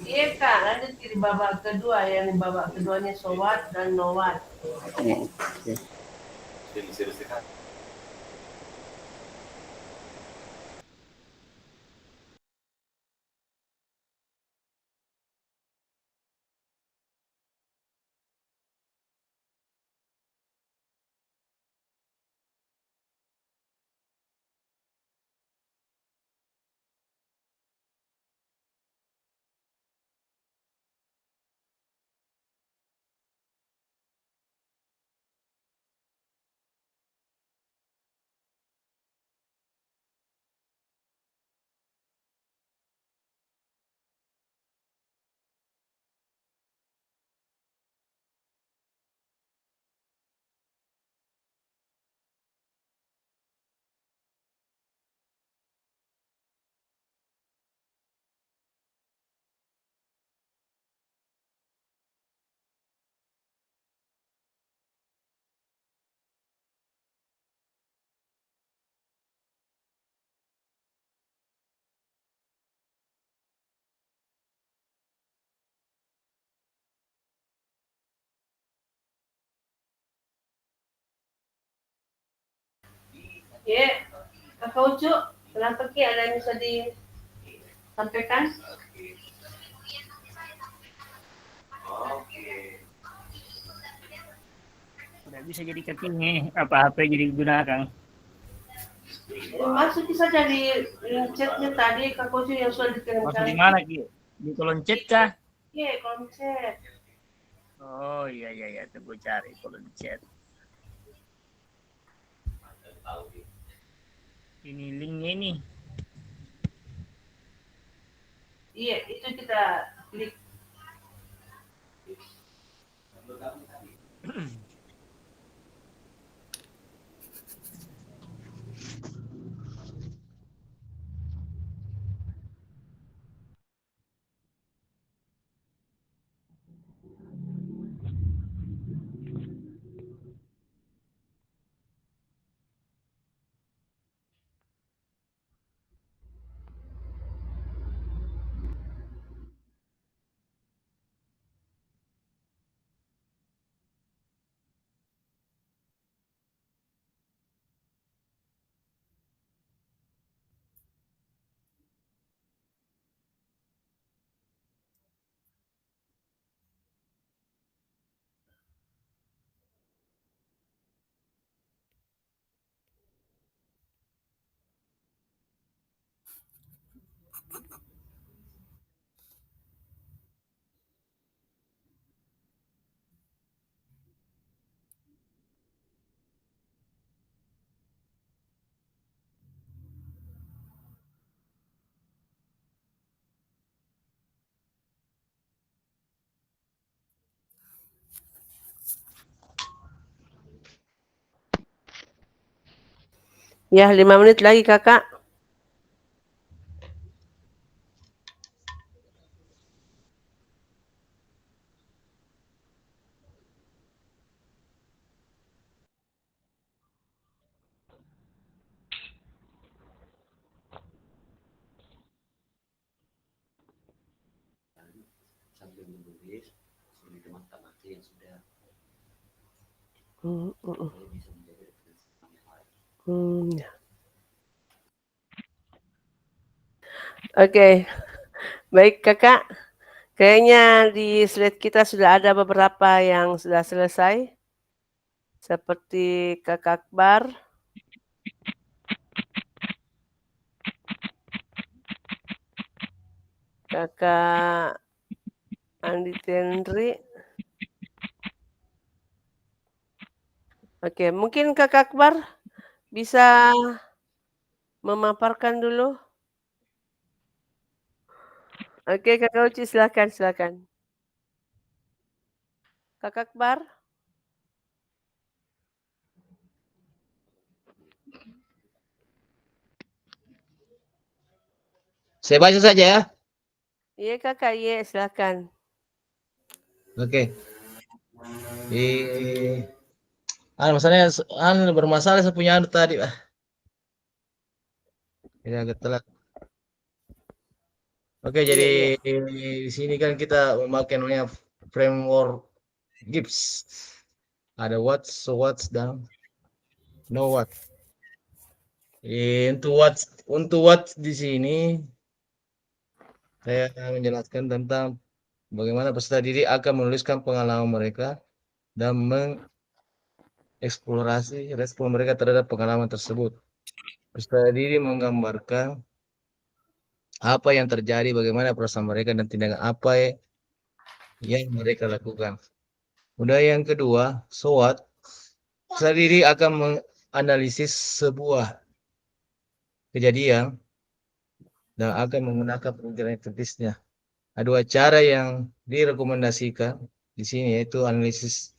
Iya, Kak, lanjut ke babak kedua, yang babak keduanya Sowat dan Nowat. Oke. Iya, Kakak Ucu, kenapa Ki ada yang bisa disampaikan? Tidak bisa jadi kakinya, apa HP jadi digunakan. Masukin saja di chatnya tadi, Kakak Ucu yang sudah dikirimkan. Masuk di mana, Ki? Di kolom chat kah? Iya, kolom chat. Oh iya iya iya, tunggu cari kolom chat. Ini linknya ini. Iya, itu kita klik. Ya, 5 menit lagi kakak. Sambil menulis ini teman-teman yang sudah bisa menjadi referensi yang lain. Ya. Oke, baik kakak. Kayaknya di slide kita sudah ada beberapa yang sudah selesai. Seperti Kakak Akbar. Kakak Andi Tendri. Oke, mungkin Kakak Akbar bisa memaparkan dulu. Oke, Kakak Uci silakan. Kakak Akbar. Saya baca saja ya. Iya kakak, iya silakan. Oke. Masalahnya bermasalah saya punya tadi, Pak. Ini agak telat. Oke, jadi di sini kan kita memakai namanya framework GIPS. Ada what, so what, dan no what. Untuk what di sini saya menjelaskan tentang bagaimana peserta didik akan menuliskan pengalaman mereka dan mengeksplorasi respon mereka terhadap pengalaman tersebut. Peserta didik menggambarkan apa yang terjadi, bagaimana perasaan mereka, dan tindakan apa yang mereka lakukan. Kemudian yang kedua, so what, peserta didik akan menganalisis sebuah kejadian dan akan menggunakan pemikiran kritisnya. Ada dua cara yang direkomendasikan di sini, yaitu analitis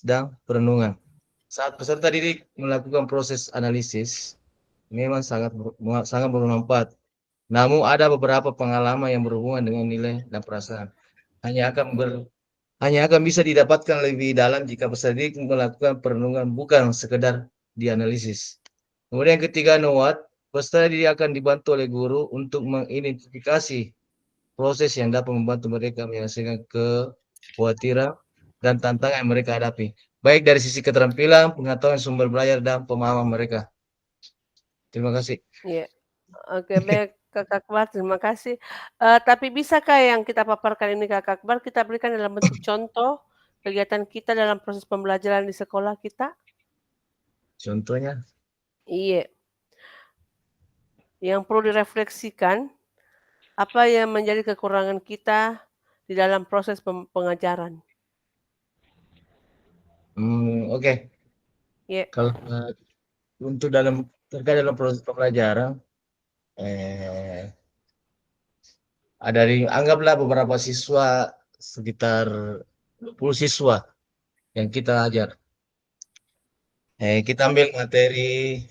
dan perenungan. Saat peserta didik melakukan proses analisis, memang sangat bermanfaat. Namun ada beberapa pengalaman yang berhubungan dengan nilai dan perasaan. Hanya akan bisa didapatkan lebih dalam jika peserta didik melakukan perenungan, bukan sekedar dianalisis. Kemudian yang ketiga, no what, peserta didik akan dibantu oleh guru untuk mengidentifikasi proses yang dapat membantu mereka menyelesaikan kekhawatiran dan tantangan yang mereka hadapi, baik dari sisi keterampilan, pengetahuan sumber belajar, dan pemahaman mereka. Terima kasih. Iya. Oke, baik Kakak Akbar, terima kasih. Tapi bisakah yang kita paparkan ini Kakak Akbar kita berikan dalam bentuk contoh kegiatan kita dalam proses pembelajaran di sekolah kita? Contohnya? Iya. Yang perlu direfleksikan, apa yang menjadi kekurangan kita di dalam proses pengajaran? Oke. Iya. Kalau untuk terkait dalam proses pembelajaran, anggaplah beberapa siswa, sekitar 20 siswa yang kita ajar. Kita ambil materi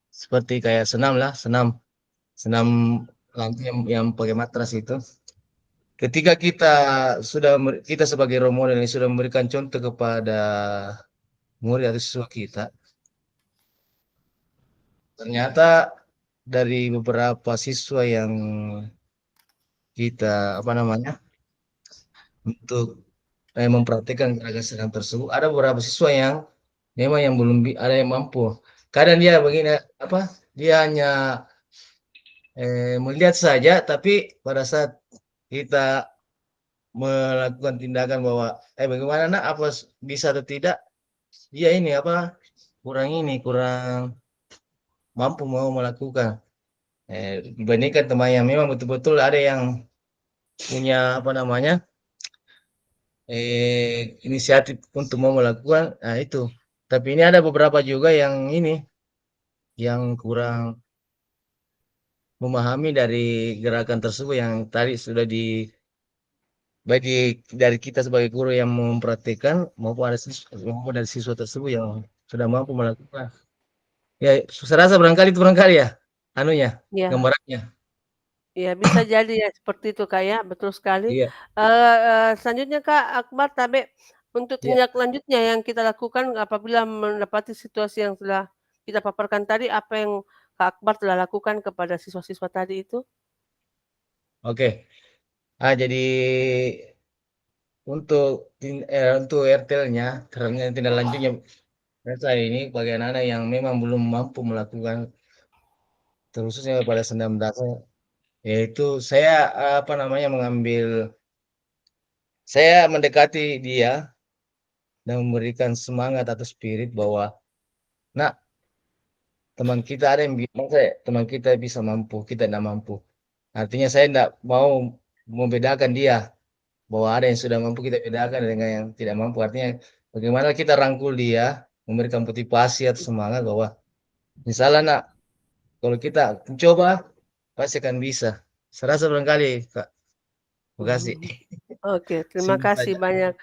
seperti kayak senam lantai yang pakai matras itu. Ketika kita sebagai role model ini sudah memberikan contoh kepada murid atau siswa kita, ternyata dari beberapa siswa yang kita untuk mempraktikkan gerakan senam tersebut, ada beberapa siswa yang memang yang belum ada yang mampu. Kadang dia begini dia hanya melihat saja, tapi pada saat kita melakukan tindakan bahwa bagaimana nak, apa bisa atau tidak, dia kurang mampu mau melakukan. Dibandingkan teman yang memang betul-betul ada yang punya inisiatif untuk mau melakukan, itu. Tapi ini ada beberapa juga yang kurang memahami dari gerakan tersebut yang tadi sudah dari kita sebagai guru yang mempraktikkan maupun dari siswa tersebut yang sudah mampu melakukan. Ya, saya rasa barangkali itu ya, anunya, Ya, gambarannya. ya bisa jadi ya seperti itu Kak ya, betul sekali. Iya, Selanjutnya Kak Akbar Tabe, untuk iya. tindak lanjutnya yang kita lakukan apabila mendapati situasi yang telah kita paparkan tadi, apa yang Kak Akbar telah lakukan kepada siswa-siswa tadi itu? Oke. Jadi untuk RTL-nya, karena tindak lanjutnya saya ini bagi anak-anak yang memang belum mampu melakukan, terkhususnya pada senam dasar, yaitu saya saya mendekati dia dan memberikan semangat atau spirit bahwa, nak, teman kita ada yang teman kita bisa mampu, kita tidak mampu. Artinya saya tidak mau membedakan dia, bahwa ada yang sudah mampu kita bedakan dengan yang tidak mampu. Artinya bagaimana kita rangkul dia, memberikan motivasi atau semangat bahwa misalnya, nak, kalau kita mencoba pasti akan bisa. Saya rasa barangkali, Kak. Terima kasih. Oke, terima Singkat kasih saja. banyak.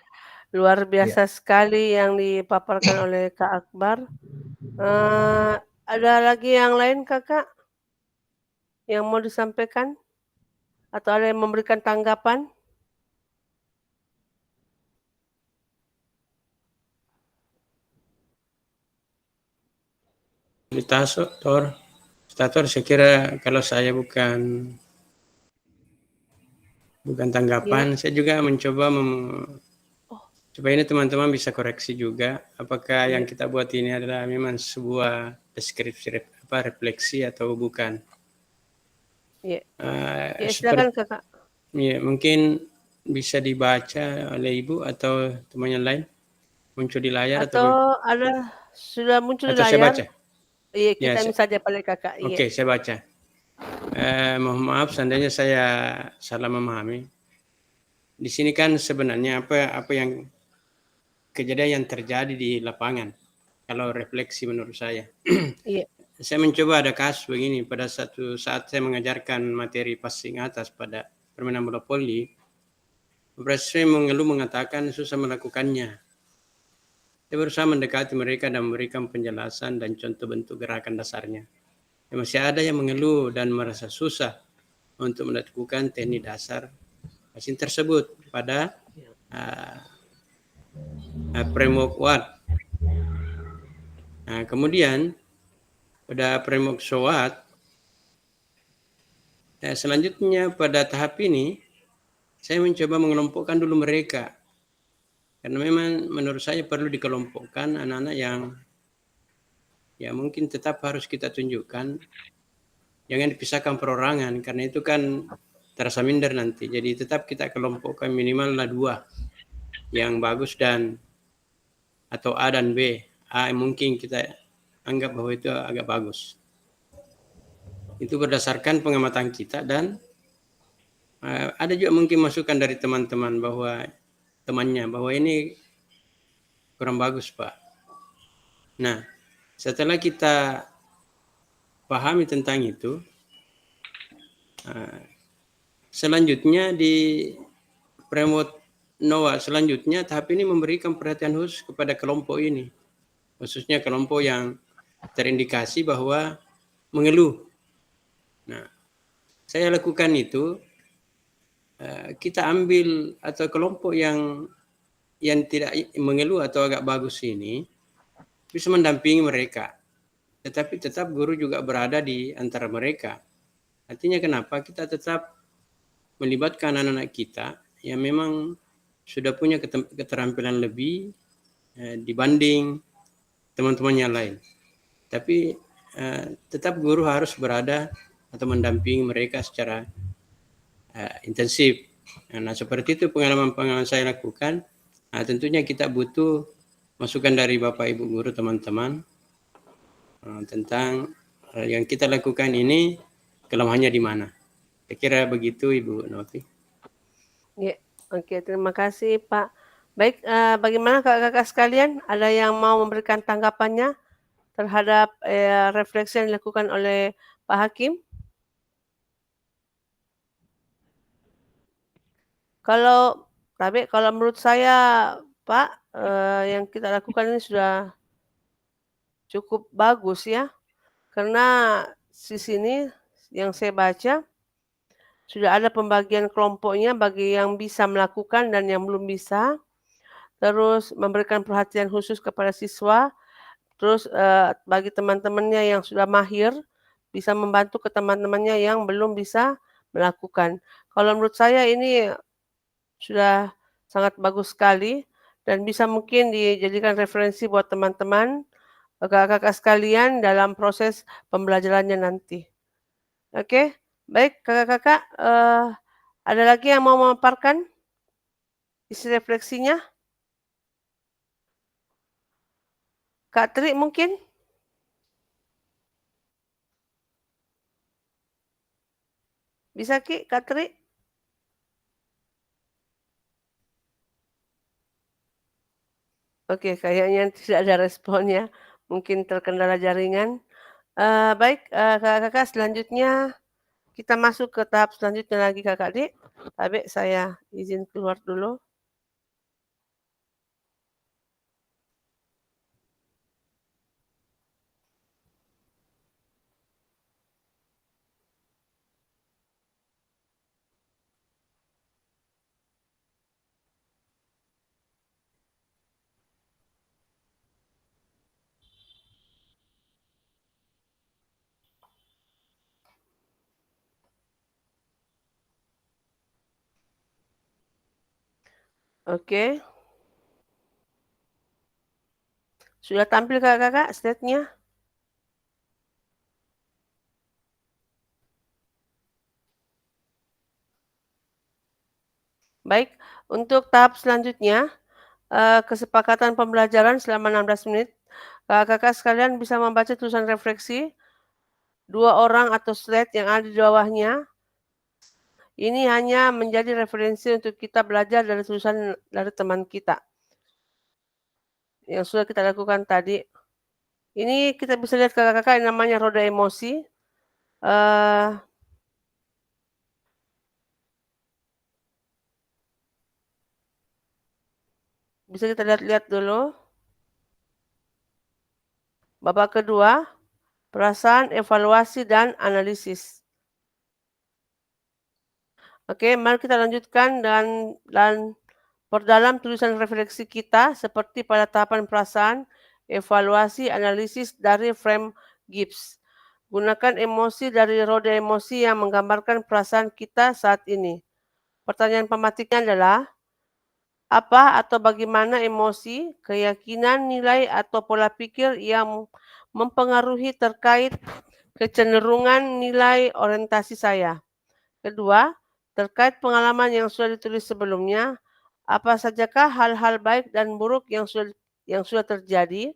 Luar Ya. biasa sekali yang dipaparkan oleh Kak Akbar. Ada lagi yang lain Kakak yang mau disampaikan? Atau ada yang memberikan tanggapan? Stator, saya kira kalau saya bukan tanggapan, saya juga mencoba supaya ini teman-teman bisa koreksi juga apakah yang kita buat ini adalah memang sebuah deskripsi refleksi atau bukan. Iya. Ya, Seperti, silakan Kakak. ya, mungkin bisa dibaca oleh Ibu atau teman yang lain, muncul di layar Atau ada sudah muncul di atau saya layar? baca. Iya, Ya, kita saja pada Kakak. Iya. Oke, saya baca. Mohon maaf seandainya saya salah memahami. Di sini kan sebenarnya apa yang kejadian yang terjadi di lapangan. Kalau refleksi menurut saya. Iya. Saya mencoba ada kasus begini pada satu saat saya mengajarkan materi passing atas pada permainan bola voli. Beberapa siswa mengeluh mengatakan susah melakukannya. Saya berusaha mendekati mereka dan memberikan penjelasan dan contoh bentuk gerakan dasarnya. Masih ada yang mengeluh dan merasa susah untuk melakukan teknik dasar passing tersebut pada framework WAT. Nah, kemudian pada framework SWOT, selanjutnya pada tahap ini saya mencoba mengelompokkan dulu mereka. Karena memang menurut saya perlu dikelompokkan anak-anak yang ya mungkin tetap harus kita tunjukkan. Jangan dipisahkan perorangan karena itu kan terasa minder nanti. Jadi tetap kita kelompokkan minimal 2 yang bagus dan atau A dan B. A mungkin kita anggap bahwa itu agak bagus. Itu berdasarkan pengamatan kita dan ada juga mungkin masukan dari teman-teman bahwa ini kurang bagus Pak. Nah, setelah kita pahami tentang itu, selanjutnya di framework NOA selanjutnya tahap ini memberikan perhatian khusus kepada kelompok ini, khususnya kelompok yang terindikasi bahwa mengeluh. Nah, saya lakukan itu, kita ambil atau kelompok yang tidak mengeluh atau agak bagus ini bisa mendampingi mereka, tetapi tetap guru juga berada di antara mereka. Artinya kenapa kita tetap melibatkan anak-anak kita yang memang sudah punya keterampilan lebih dibanding teman-teman yang lain. Tapi tetap guru harus berada atau mendampingi mereka secara intensif. Nah, seperti itu pengalaman-pengalaman saya lakukan. Nah, tentunya kita butuh masukan dari Bapak Ibu guru teman-teman tentang yang kita lakukan ini kelemahannya di mana. Saya kira begitu Ibu Novi. Ya, oke, terima kasih Pak. Baik, bagaimana kakak-kakak sekalian? Ada yang mau memberikan tanggapannya terhadap refleksi yang dilakukan oleh Pak Hakim? Kalau menurut saya Pak, yang kita lakukan ini sudah cukup bagus ya. Karena di sini yang saya baca sudah ada pembagian kelompoknya bagi yang bisa melakukan dan yang belum bisa. Terus memberikan perhatian khusus kepada siswa. Terus bagi teman-temannya yang sudah mahir bisa membantu ke teman-temannya yang belum bisa melakukan. Kalau menurut saya ini sudah sangat bagus sekali dan bisa mungkin dijadikan referensi buat teman-teman, kakak-kakak sekalian dalam proses pembelajarannya nanti. Oke, baik kakak-kakak, ada lagi yang mau memaparkan isi refleksinya? Kak Tri mungkin? Bisa Ki, Kak Tri? Oke, kayaknya tidak ada responnya. Mungkin terkendala jaringan. Baik, kakak-kakak selanjutnya kita masuk ke tahap selanjutnya lagi kakak Dik. Tapi saya izin keluar dulu. Oke. Sudah tampil kakak-kakak slide-nya? Baik, untuk tahap selanjutnya, kesepakatan pembelajaran selama 16 menit. Kakak-kakak sekalian bisa membaca tulisan refleksi 2 orang atau slide yang ada di bawahnya. Ini hanya menjadi referensi untuk kita belajar dari tulisan dari teman kita yang sudah kita lakukan tadi. Ini kita bisa lihat kakak-kakak yang namanya roda emosi. Bisa kita lihat-lihat dulu. Babak kedua, perasaan, evaluasi, dan analisis. Oke, mari kita lanjutkan dan perdalam tulisan refleksi kita seperti pada tahapan perasaan, evaluasi, analisis dari frame Gibbs. Gunakan emosi dari roda emosi yang menggambarkan perasaan kita saat ini. Pertanyaan pematiknya adalah, apa atau bagaimana emosi, keyakinan, nilai, atau pola pikir yang mempengaruhi terkait kecenderungan nilai orientasi saya? Kedua, terkait pengalaman yang sudah ditulis sebelumnya, apa sajakah hal-hal baik dan buruk yang sudah terjadi?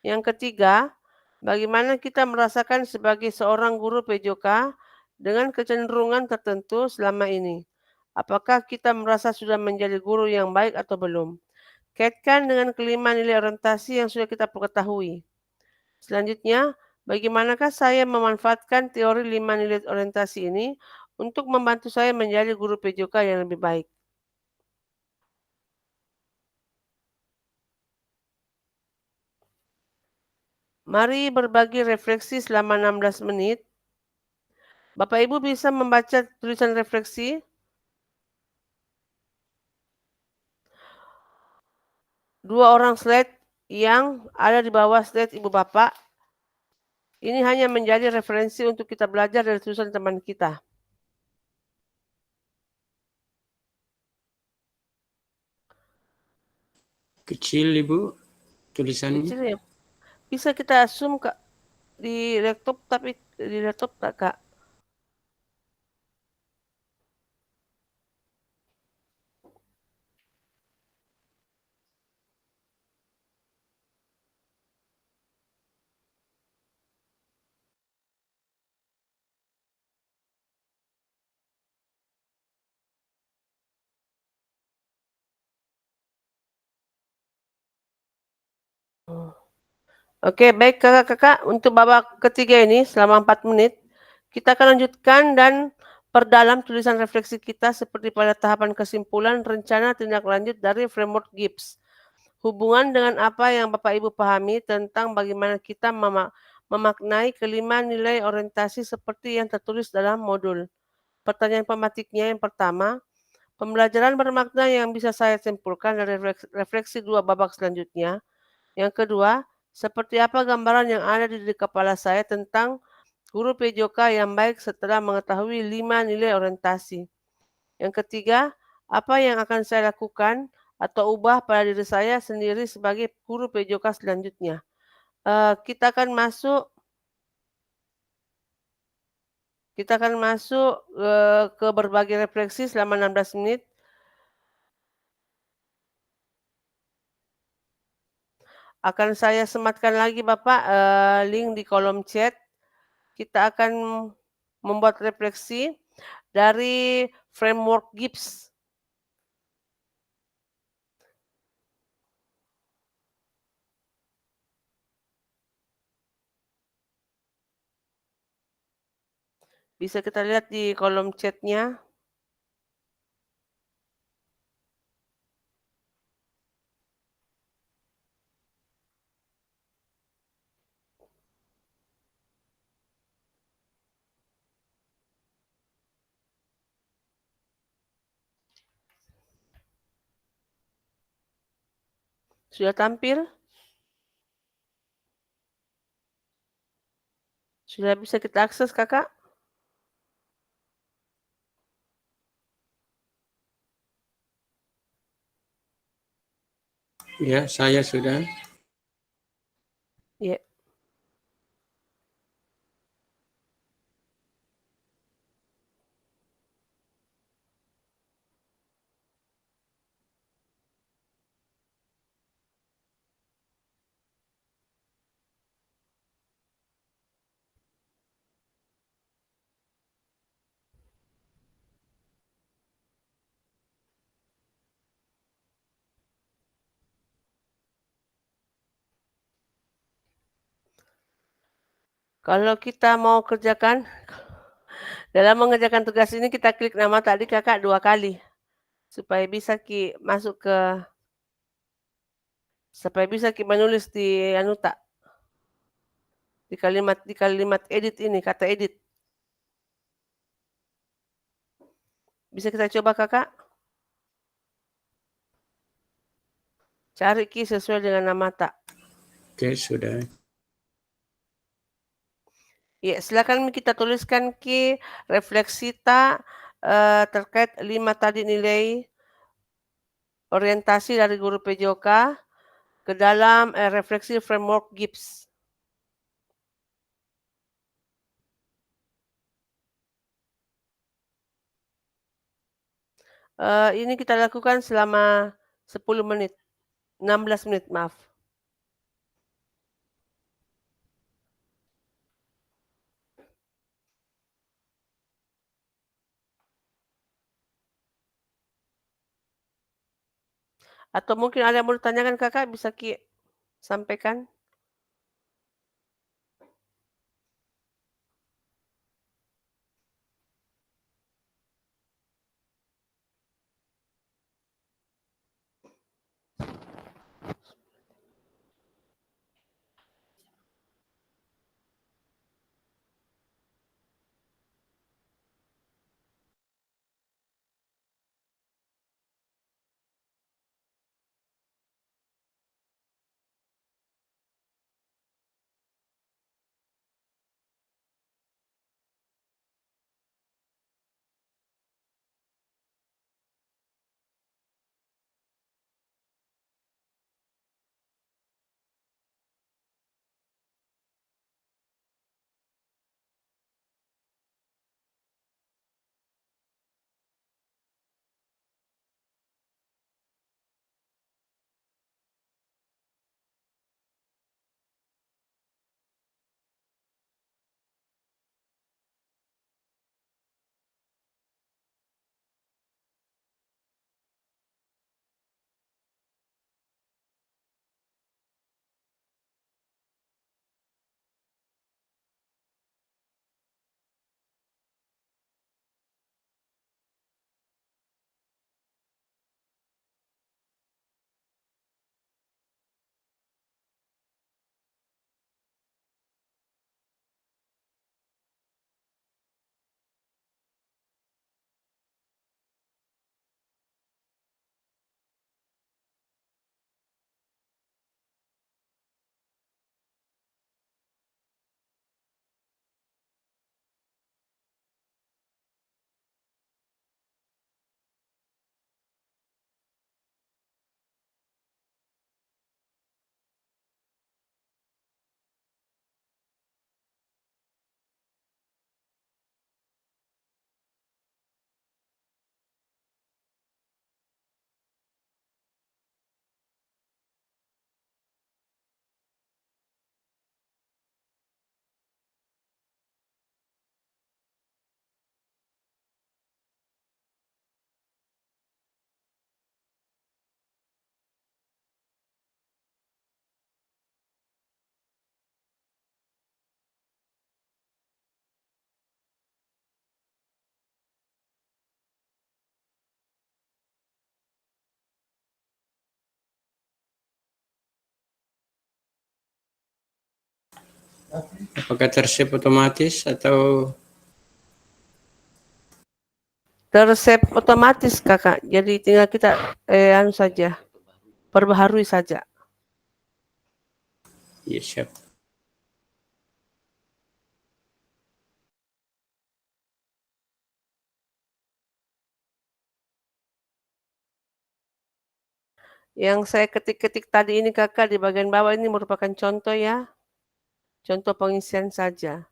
Yang ketiga, bagaimana kita merasakan sebagai seorang guru PJOK dengan kecenderungan tertentu selama ini? Apakah kita merasa sudah menjadi guru yang baik atau belum? Kaitkan dengan kelima nilai orientasi yang sudah kita ketahui. Selanjutnya, bagaimanakah saya memanfaatkan teori 5 nilai orientasi ini untuk membantu saya menjadi guru PJOK yang lebih baik? Mari berbagi refleksi selama 16 menit. Bapak Ibu bisa membaca tulisan refleksi. Dua orang slide yang ada di bawah slide Ibu Bapak. Ini hanya menjadi referensi untuk kita belajar dari tulisan teman kita. Kecil Ibu tulisannya. Kecil ya. Bisa kita zoom Kak di laptop, tapi di laptop tak Kak? Oke, baik kakak-kakak. Untuk babak ketiga ini selama 4 menit, kita akan lanjutkan dan perdalam tulisan refleksi kita seperti pada tahapan kesimpulan, rencana, tindak lanjut dari framework Gibbs. hubungan dengan apa yang Bapak Ibu pahami tentang bagaimana kita memaknai kelima nilai orientasi seperti yang tertulis dalam modul. Pertanyaan pematiknya yang pertama, pembelajaran bermakna yang bisa saya simpulkan dari refleksi dua babak selanjutnya. Yang kedua, seperti apa gambaran yang ada di kepala saya tentang guru PJOK yang baik setelah mengetahui 5 nilai orientasi. Yang ketiga, apa yang akan saya lakukan atau ubah pada diri saya sendiri sebagai guru PJOK selanjutnya. Kita akan masuk ke berbagai refleksi selama 16 menit. Akan saya sematkan lagi Bapak link di kolom chat. Kita akan membuat refleksi dari framework Gibbs. Bisa kita lihat di kolom chatnya. Sudah tampil? Sudah bisa kita akses, Kakak? Ya, saya sudah. Ya. Kalau kita mau kerjakan, dalam mengerjakan tugas ini kita klik nama tadi Kakak 2 kali. Supaya bisa Ki menulis di di kalimat edit ini, kata edit. Bisa kita coba Kakak? Cari Ki sesuai dengan nama tak. Oke, sudah. Ya, silakan kita tuliskan Ki refleksi tak terkait 5 tadi nilai orientasi dari guru PJOK ke dalam refleksi framework Gibbs. Ini kita lakukan selama 10 menit, 16 menit maaf. Atau mungkin ada yang mau ditanyakan Kakak, bisa Ki sampaikan? Apakah tersave otomatis atau Tersave otomatis kakak, jadi tinggal kita anu saja, perbaharui saja. ya siap? Yang saya ketik-ketik tadi ini kakak di bagian bawah ini merupakan contoh ya, contoh pengisian saja.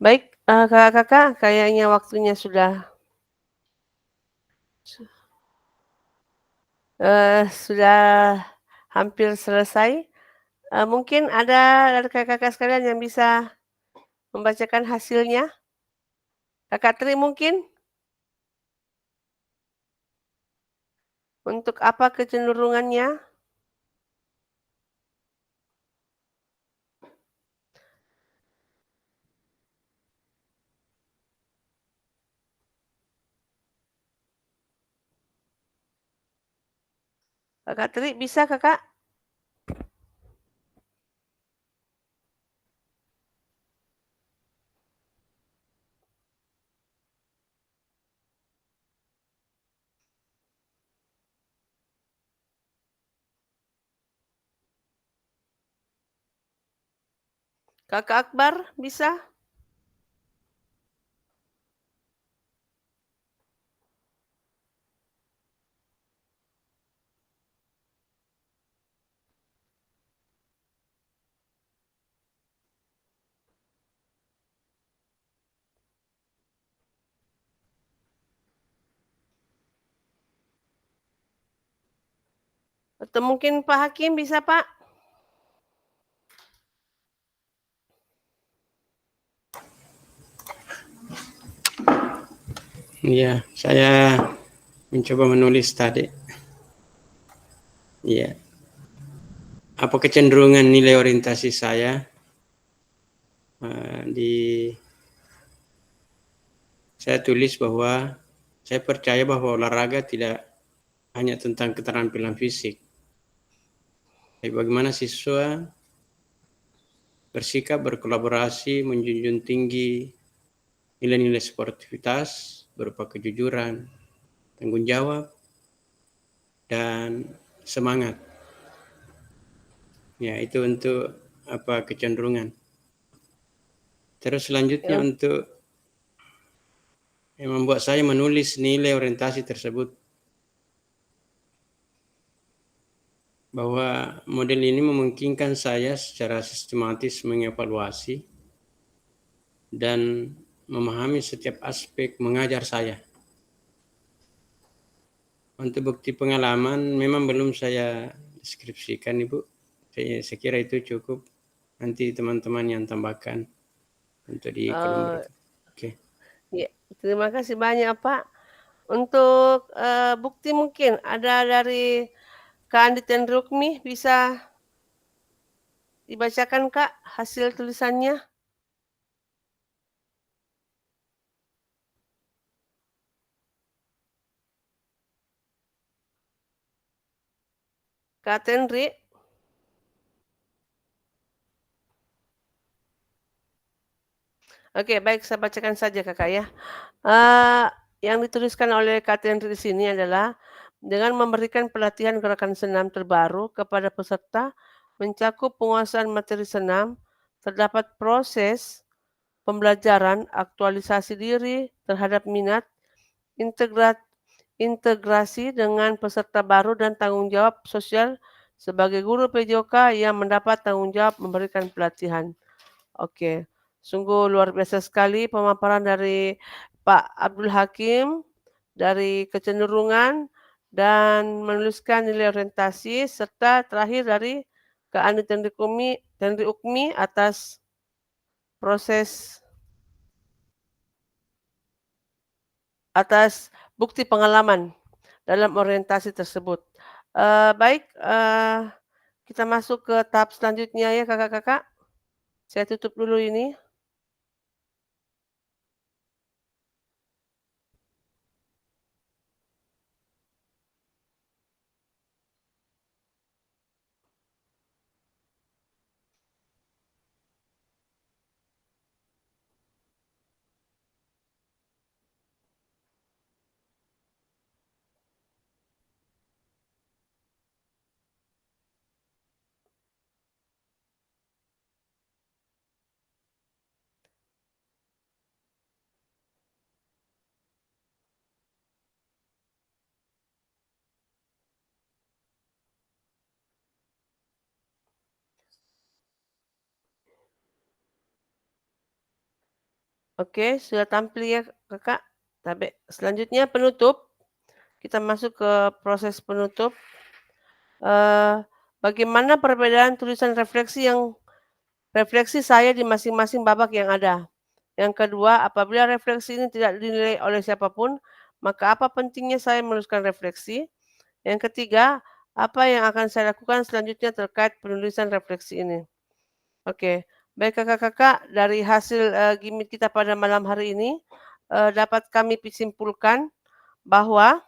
Baik, kakak-kakak, kayaknya waktunya sudah hampir selesai. Mungkin ada dari kakak-kakak sekalian yang bisa membacakan hasilnya? Kakak Tri mungkin? Untuk apa kecenderungannya? Kakak Tri bisa kakak? Kakak Akbar bisa? Atau mungkin Pak Hakim bisa Pak? Ya, saya mencoba menulis tadi. Ya. apa kecenderungan nilai orientasi saya saya tulis bahwa saya percaya bahwa olahraga tidak hanya tentang keterampilan fisik. Tapi bagaimana siswa bersikap, berkolaborasi, menjunjung tinggi nilai-nilai sportivitas berupa kejujuran, tanggung jawab, dan semangat. Ya, itu untuk apa kecenderungan. Terus selanjutnya untuk yang membuat saya menulis nilai orientasi tersebut, bahwa model ini memungkinkan saya secara sistematis mengevaluasi dan memahami setiap aspek mengajar saya. Untuk bukti pengalaman memang belum saya deskripsikan, Ibu. Saya kira itu cukup. Nanti teman-teman yang tambahkan untuk di kolom berikut. Oke. Ya, terima kasih banyak Pak. Untuk bukti mungkin ada dari Kak Andi Tenrukmi, bisa dibacakan Kak hasil tulisannya? Kak Tenri. Oke, baik, saya bacakan saja Kakak ya. Yang dituliskan oleh Kak Tenri di sini adalah dengan memberikan pelatihan gerakan senam terbaru kepada peserta mencakup penguasaan materi senam, terdapat proses pembelajaran, aktualisasi diri terhadap minat, integrasi dengan peserta baru dan tanggung jawab sosial sebagai guru PJOK yang mendapat tanggung jawab memberikan pelatihan. Oke, sungguh luar biasa sekali pemaparan dari Pak Abdul Hakim dari kecenderungan dan menuliskan nilai orientasi, serta terakhir dari Kak Andi Tenri Ukmi atas bukti pengalaman dalam orientasi tersebut. Baik, kita masuk ke tahap selanjutnya ya kakak-kakak. Saya tutup dulu ini. Oke, sudah tampil ya kakak. Tapi selanjutnya penutup. Kita masuk ke proses penutup. Bagaimana perbedaan tulisan refleksi saya di masing-masing babak yang ada. Yang kedua, apabila refleksi ini tidak dinilai oleh siapapun, maka apa pentingnya saya menuliskan refleksi? Yang ketiga, apa yang akan saya lakukan selanjutnya terkait penulisan refleksi ini? Oke, baik kakak-kakak, dari hasil gimmick kita pada malam hari ini, dapat kami simpulkan bahwa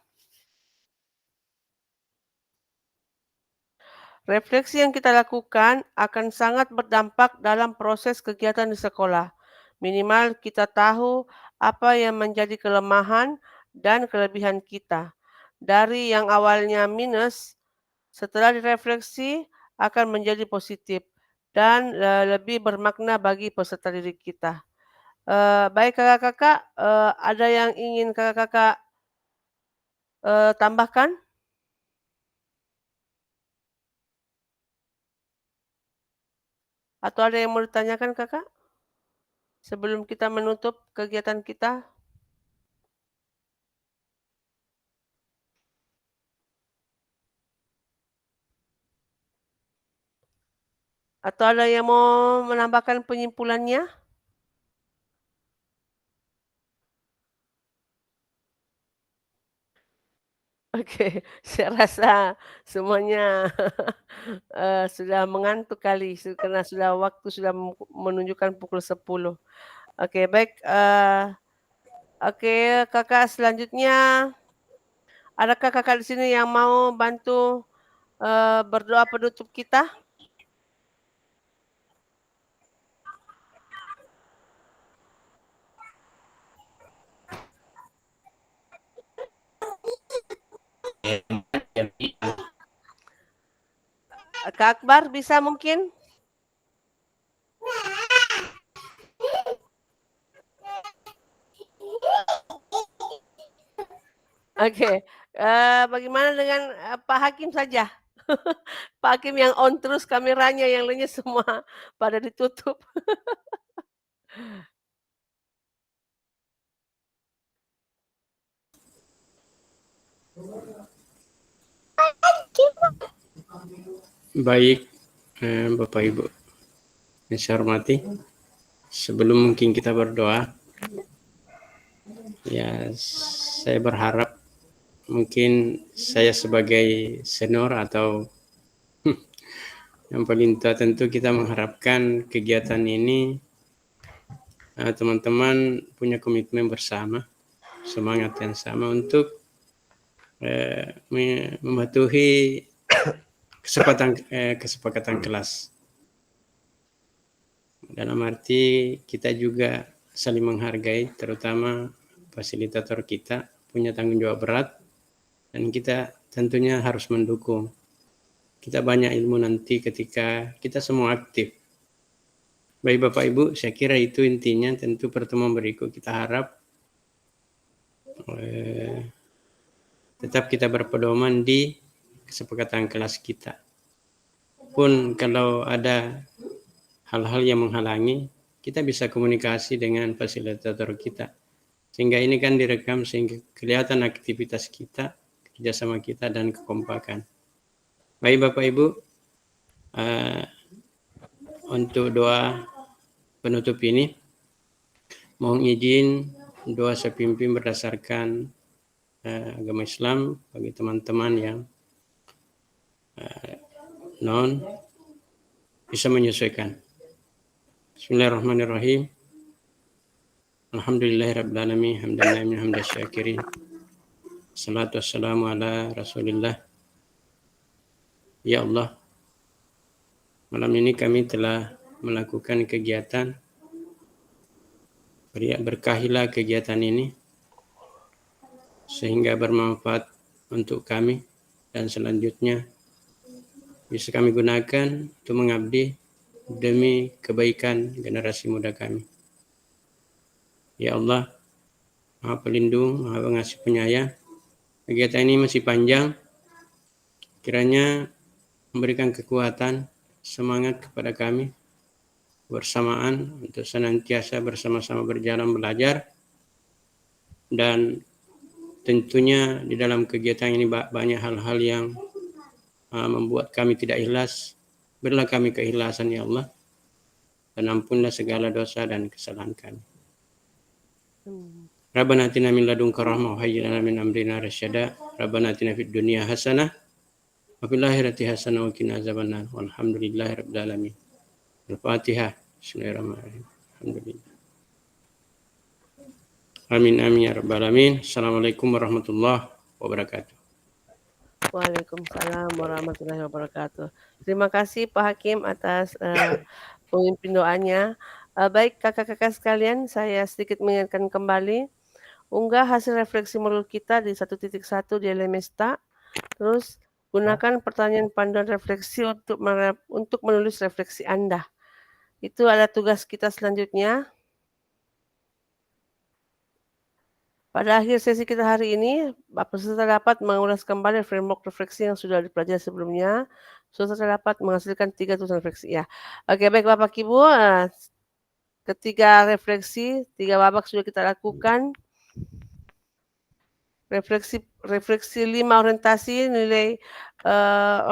refleksi yang kita lakukan akan sangat berdampak dalam proses kegiatan di sekolah. Minimal kita tahu apa yang menjadi kelemahan dan kelebihan kita. Dari yang awalnya minus, setelah direfleksi akan menjadi positif dan lebih bermakna bagi peserta didik kita. Baik kakak-kakak, ada yang ingin kakak-kakak tambahkan? Atau ada yang mau ditanyakan kakak? Sebelum kita menutup kegiatan kita. Atau ada yang mau menambahkan penyimpulannya? Oke, saya rasa semuanya sudah mengantuk kali karena sudah waktu sudah menunjukkan pukul 10. Oke, baik. Oke, kakak selanjutnya, adakah kakak di sini yang mau bantu berdoa penutup kita? Kak Akbar bisa mungkin? Oke, bagaimana dengan Pak Hakim saja? Pak Hakim yang on terus kameranya, yang lainnya semua pada ditutup. Baik, Bapak Ibu yang saya hormati, sebelum mungkin kita berdoa, ya saya berharap mungkin saya sebagai senior atau yang paling tua tentu kita mengharapkan kegiatan ini teman-teman punya komitmen bersama, semangat yang sama untuk mematuhi kesepakatan kelas. Dalam arti kita juga saling menghargai, terutama fasilitator kita punya tanggung jawab berat dan kita tentunya harus mendukung. Kita banyak ilmu nanti ketika kita semua aktif. Baik Bapak Ibu, saya kira itu intinya. Tentu pertemuan berikut kita harap tetap kita berpedoman di kesepakatan kelas kita. Pun kalau ada hal-hal yang menghalangi, kita bisa komunikasi dengan fasilitator kita. Sehingga ini kan direkam sehingga kelihatan aktivitas kita, kerjasama kita, dan kekompakan. Baik Bapak Ibu, untuk doa penutup ini, mohon izin doa saya pimpin berdasarkan agama Islam bagi teman-teman yang non bisa menyesuaikan. Bismillahirrahmanirrahim. Alhamdulillahirrabbilalamin. Hamdan na'imin hamdan syakirin. Salatu wassalamu ala Rasulillah. Ya Allah, malam ini kami telah melakukan kegiatan. Berkahilah kegiatan ini sehingga bermanfaat untuk kami dan selanjutnya bisa kami gunakan untuk mengabdi demi kebaikan generasi muda kami. Ya Allah, Maha Pelindung, Maha Pengasih Penyayang, kegiatan ini masih panjang, kiranya memberikan kekuatan, semangat kepada kami bersamaan untuk senantiasa bersama-sama berjalan belajar, dan tentunya di dalam kegiatan ini banyak hal-hal yang membuat kami tidak ikhlas. Berilah kami keikhlasan ya Allah, dan ampunlah segala dosa dan kesalahan kami. Rabbana atina min ladunka rahmah wa hayyi lana min amrina rasyada. Rabbana atina fid dunya hasanah wa fil akhirati hasanah wa qina azabannar. Walhamdulillahirabbil alamin. Al-Fatihah. Bismillahirrahmanirrahim. Alhamdulillah. Amin amin ya rabbal alamin. Assalamualaikum warahmatullahi wabarakatuh. Waalaikumsalam warahmatullahi wabarakatuh. Terima kasih Pak Hakim atas pemimpin doanya. Baik kakak-kakak sekalian, saya sedikit mengingatkan kembali, unggah hasil refleksi modul kita di 1.1 di Elemesta. Terus gunakan pertanyaan panduan refleksi untuk menulis refleksi Anda. Itu adalah tugas kita selanjutnya. Pada akhir sesi kita hari ini, peserta dapat mengulas kembali framework refleksi yang sudah dipelajari sebelumnya. Peserta dapat menghasilkan 3 tulisan refleksi. Ya, oke baik Bapak Ibu, ketiga refleksi, 3 babak sudah kita lakukan. Refleksi 5 orientasi, nilai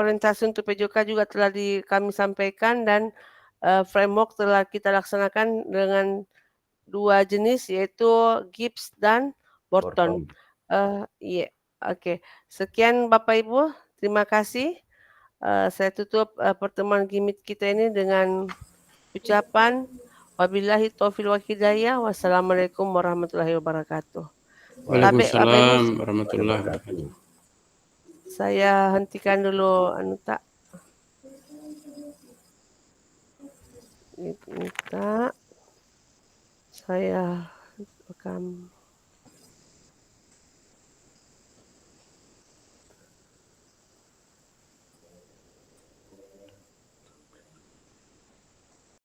orientasi untuk PJK juga telah kami sampaikan, dan framework telah kita laksanakan dengan 2 jenis, yaitu Gibbs dan Borton. Oke, sekian Bapak Ibu, terima kasih. Saya tutup pertemuan Gimit kita ini dengan ucapan wabillahi taufiq wal hidayah. Wassalamualaikum warahmatullahi wabarakatuh. Bapak Ibu, Waalaikumsalam warahmatullahi wabarakatuh. saya hentikan dulu tak. Minta saya rekam.